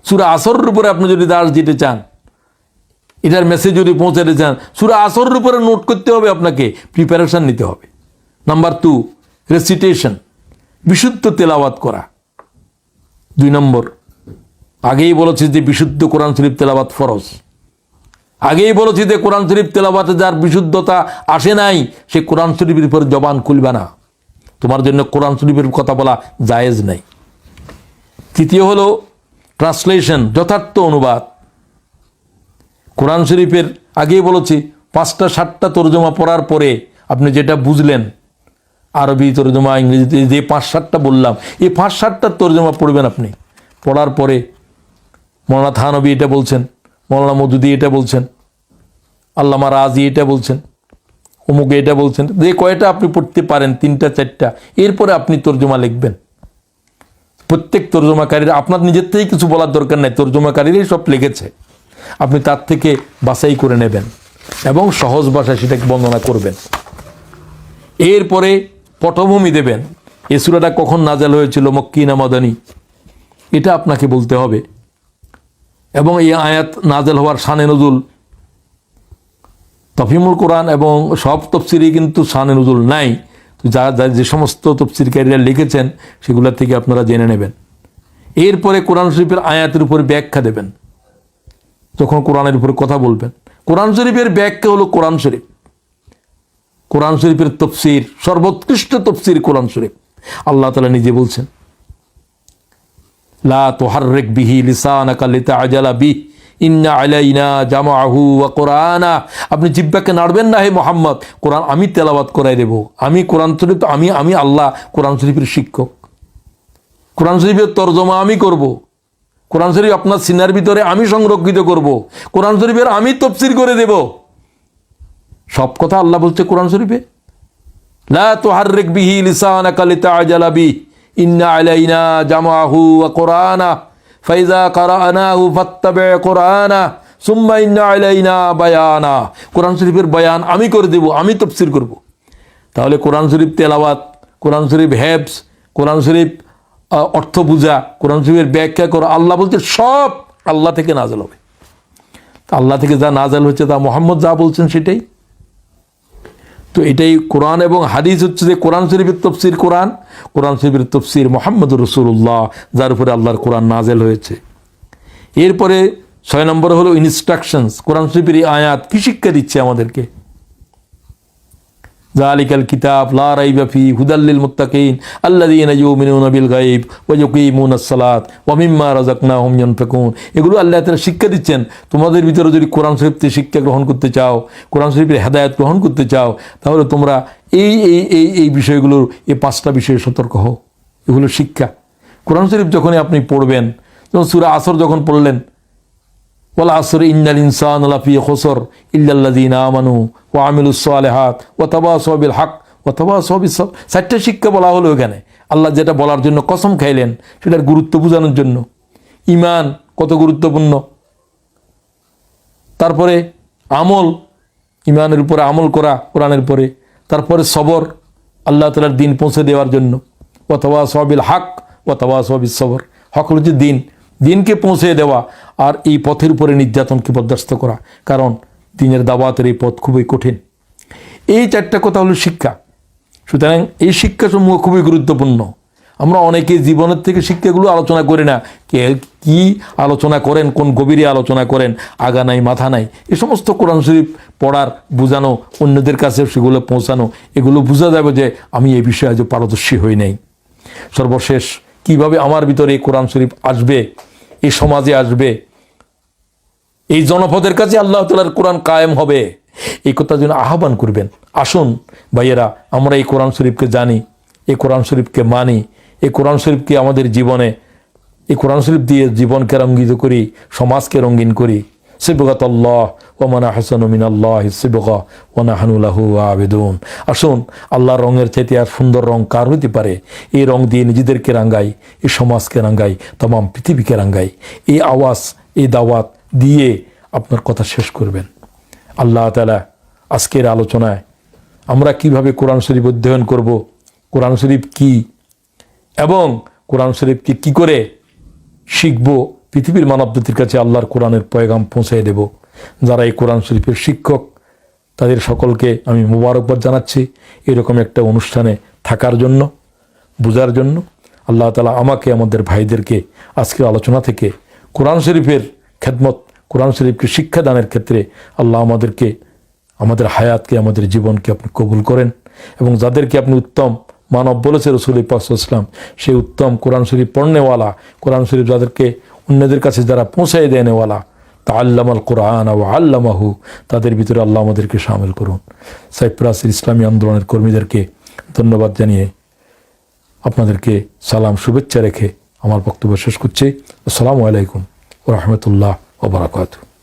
সূরা আসরের উপরে আপনি যদি দাস দিতে চান, এটার মেসেজ যদি পৌঁছাতে চান, সূরা আসরের উপরে নোট করতে হবে, আপনাকে প্রিপারেশন নিতে হবে। নাম্বার 2, রেসিটেশন, বিশুদ্ধ তেলাওয়াত করা। 2 নম্বর, আগেই বলেছি যে বিশুদ্ধ কোরআন শরীফ তেলাওয়াত ফরজ। আগেই বলেছি যে কোরআন শরীফ তেলাওয়াতে যার বিশুদ্ধতা আসে নাই, সে কোরআন শরীফের উপর জবান খুলবে না, তোমার জন্য কোরআন শরীফের কথা বলা জায়েজ নাই। তৃতীয় হলো ট্রান্সলেশন, যথার্থ অনুবাদ। কোরআন শরীফের আগেই বলেছি 5টা 7টা তর্জমা পড়ার পরে আপনি যেটা বুঝলেন, আরবি তর্জমা, ইংরেজিতে যে 5-7টা বললাম, এই 5-7টার তর্জমা পড়বেন আপনি। পড়ার পরে মৌলানা থানবী এটা বলছেন, মৌলানা মওদুদি এটা বলছেন, আল্লামা রাজি এটা বলছেন, অমুকে এটা বলছেন, যে কয়টা আপনি পড়তে পারেন 3টা 4টা, এরপরে আপনি তর্জমা লিখবেন। প্রত্যেক তর্জমাকারীর আপনার নিজের থেকেই কিছু বলার দরকার নাই, তর্জমাকারীরাই সব লিখেছে, আপনি তার থেকে বাছাই করে নেবেন এবং সহজ ভাষায় সেটাকে বর্ণনা করবেন। এরপরে পটভূমি দেবেন, এই সূরাটা কখন নাযিল হয়েছিল, মক্কি না মাদানী, এটা আপনাকে বলতে হবে। এবং এই আয়াত নাযিল হওয়ার শানে নুজুল, তফহিমুল কোরআন এবং সব তফসিরই কিন্তু শানে নুজুল নাই, যা যে সমস্ত তফসিরকারীরা লিখেছেন সেগুলো থেকে আপনারা জেনে নেবেন। এরপরে কোরআন শরীফের আয়াতের উপর ব্যাখ্যা দেবেন, যখন কোরআনের উপরে কথা বলবেন। কোরআন শরীফের ব্যাখ্যা হলো কোরআন শরীফ, কোরআন শরীফের তফসির, সর্বোৎকৃষ্ট তফসির কোরআন শরীফ। আল্লাহ তাআলা নিজে বলছেন, লা তুহাররিক বিহি লিসানাকা লিতাআজালা বিহি ইন্না আলাইনা জামাআহু ওয়া কুরআনা। আপনি জিহ্বাকে নাড়বেন না হে মুহাম্মদ, কোরআন আমি তেলাওয়াত করাই দেব। আমি কোরআন শরীফ, আমি আল্লাহ কোরআন শরীফের শিক্ষক, কোরআন শরীফের তরজমা আমি করব, কোরআন শরীফ আপনার সিনার ভিতরে আমি সংরক্ষিত করব, কোরআন শরীফের আমি তফসির করে দেব। সব কথা আল্লাহ বলছে কোরআন শরীফে, লা তুহাররিক বিহি লিসানাকা লিতাআজালা বিহি ইন্না আলাইনা জামাআহু ওয়া কুরআনা ফাইজা কারানাহু ফাত্তাবি কুরআনা সুম্মা ইন্না আলাইনা বায়ানা। কোরআন শরীফের বয়ান আমি করে দেব, আমি তফসির করব। তাহলে কোরআন শরীফ তেলাওয়াত, কোরআন শরীফ হেফজ, কোরআন শরীফ অর্থ বুঝা, কোরআন শরীফের ব্যাখ্যা করা, আল্লাহ বলছে সব আল্লাহ থেকে নাযিল হবে। আল্লাহ থেকে যা নাযিল হচ্ছে তা মুহাম্মদ যা বলছেন সেটাই। তো এটাই কোরআন এবং হাদিস হচ্ছে যে কোরআন শরীফের তফসির কোরআন, কোরআন শরীফের তফসির মুহাম্মদুর রাসূলুল্লাহ, যার উপরে আল্লাহর কোরআন নাযিল হয়েছে। এরপরে 6 নম্বরে হলো ইনস্ট্রাকশনস, কোরআন শরীফের এই আয়াত কি শিক্ষা দিচ্ছে আমাদেরকে। যালিকাল কিতাব লা রাইবা ফি হুদাল লিল মুত্তাকিন আল্লাযীনা ইউমিনুনা বিল গায়ব ওয়া ইউকিমুনাস সালাত ওয়া মিম্মা রাযাকনাহুম ইউনফিকুন। এগুলো আল্লাহ তাআলা শিক্ষা দিচ্ছেন, তোমাদের ভিতরে যদি কোরআন শরীফ থেকে শিক্ষা গ্রহণ করতে চাও, কোরআন শরীফের হেদায়েত গ্রহণ করতে চাও, তাহলে তোমরা এই বিষয়গুলোর, এই 5টা বিষয়ে সতর্ক হও। এগুলো শিক্ষা। কোরআন শরীফ যখনই আপনি পড়বেন, যেমন সূরা আসর যখন পড়লেন, ওয়াল আসরি ইন্নাল ইনসানা লাফি খুসর ইল্লাল্লাযীনা আমানু ওয়া আমিলুস সালিহাত ওয়া তাওয়াসাউ বিল হক ওয়া তাওয়াসাউ বিস সবর। 4টা শিক্ষা বলা হলো এখানে। আল্লাহ যেটা বলার জন্য কসম খাইলেন সেটার গুরুত্ব বোঝানোর জন্য। ঈমান কত গুরুত্বপূর্ণ, তারপরে আমল, ঈমানের উপরে আমল করা কোরআনের পরে, তারপরে সবর, আল্লাহ তাআলার দ্বীন পৌঁছে দেওয়ার জন্য। ওয়া তাওয়াসাউ বিল হক ওয়া তাওয়াসাউ বিস সবর। হক হচ্ছে দিনকে পৌঁছে দেওয়া, আর এই পথের উপরে নির্যাতনকে বরদাস্ত করা, কারণ দিনের দাওয়াতের এই পথ খুবই কঠিন। এই 4টা কথা হলো শিক্ষা। সুতরাং এই শিক্ষাসমূহ খুবই গুরুত্বপূর্ণ। আমরা অনেকে জীবনের থেকে শিক্ষাগুলো আলোচনা করি না, কে কি আলোচনা করেন, কোন গভীরে আলোচনা করেন, আগা নাই মাথা নাই। এই সমস্ত কোরআন শরীফ পড়ার, বোঝানো, অন্যদের কাছে সেগুলো পৌঁছানো, এগুলো বোঝা যাবে যে আমি এই বিষয়ে আজ পারদর্শী হই নাই। সর্বশেষ কিভাবে আমার ভিতরে এই কোরআন শরীফ আসবে, এই সমাজে আসবে, এই জনপদের কাছে আল্লাহ তাআলার কোরআন কায়েম হবে, এই কথা যেন আহ্বান করবেন। আসুন ভাইয়েরা, আমরা এই কোরআন শরীফকে জানি, এই কোরআন শরীফকে মানি, এই কোরআন শরীফকে আমাদের জীবনে, এই কোরআন শরীফ দিয়ে জীবনকে রঙ্গিত করি, সমাজকে রঙিন করি। সিবগাতাল্লাহ ওয়া মান আহসানু মিনাল্লাহি সিবগা ওয়া নাহনু লাহু আবিদুন। আসুন, আল্লাহর রঙের চাইতে আর সুন্দর রং কার হতে পারে? এই রং দিয়ে নিজেদেরকে রাঙ্গাই, এই সমাজকে রাঙ্গাই, तमाम পৃথিবীকে রাঙ্গাই। এই আওয়াজ, এই দাওয়াত দিয়ে আপনার কথা শেষ করবেন। আল্লাহ তাআলা আজকের আলোচনায় আমরা কিভাবে কোরআন শরীফ অধ্যয়ন করব, কোরআন শরীফ কি এবং কোরআন শরীফকে কি করে শিখব, পৃথিবীর মানবজাতির কাছে আল্লাহর কোরআনের পয়গাম পৌঁছে দেব, যারা এই কোরআন শরীফের শিক্ষক, তাদের সকলকে আমি মোবারকবাদ জানাচ্ছি এরকম একটা অনুষ্ঠানে থাকার জন্য, বোঝার জন্য। আল্লাহ তাআলা আমাকে, আমাদের ভাইদেরকে আজকের আলোচনা থেকে কোরআন শরীফের খেদমত, কোরআন শরীফকে শিক্ষাদানের ক্ষেত্রে আল্লাহ আমাদেরকে, আমাদের হায়াতকে, আমাদের জীবনকে আপনি কবুল করেন। এবং যাদেরকে আপনি উত্তম মানব বলেছে রাসূল পাক সাল্লাল্লাহু আলাইহি ওয়াসাল্লাম, সেই উত্তম কোরআন শরীফ পড়নেওয়ালা, কোরআন শরীফ যাদেরকে অন্যদের কাছে যারা পৌঁছায় দেনেওয়ালা, তাআল্লামাল কুরআন ওয়া আল্লামাহু, তাদের ভিতরে আল্লাহ আমাদেরকে শামিল করুন। সাইপ্রাসের ইসলামী আন্দোলনের কর্মীদেরকে ধন্যবাদ জানিয়ে আপনাদেরকে সালাম শুভেচ্ছা রেখে আমার বক্তব্য শেষ করছি। আসসালামু আলাইকুম ওয়া রাহমাতুল্লাহ ওয়া বারাকাতুহু।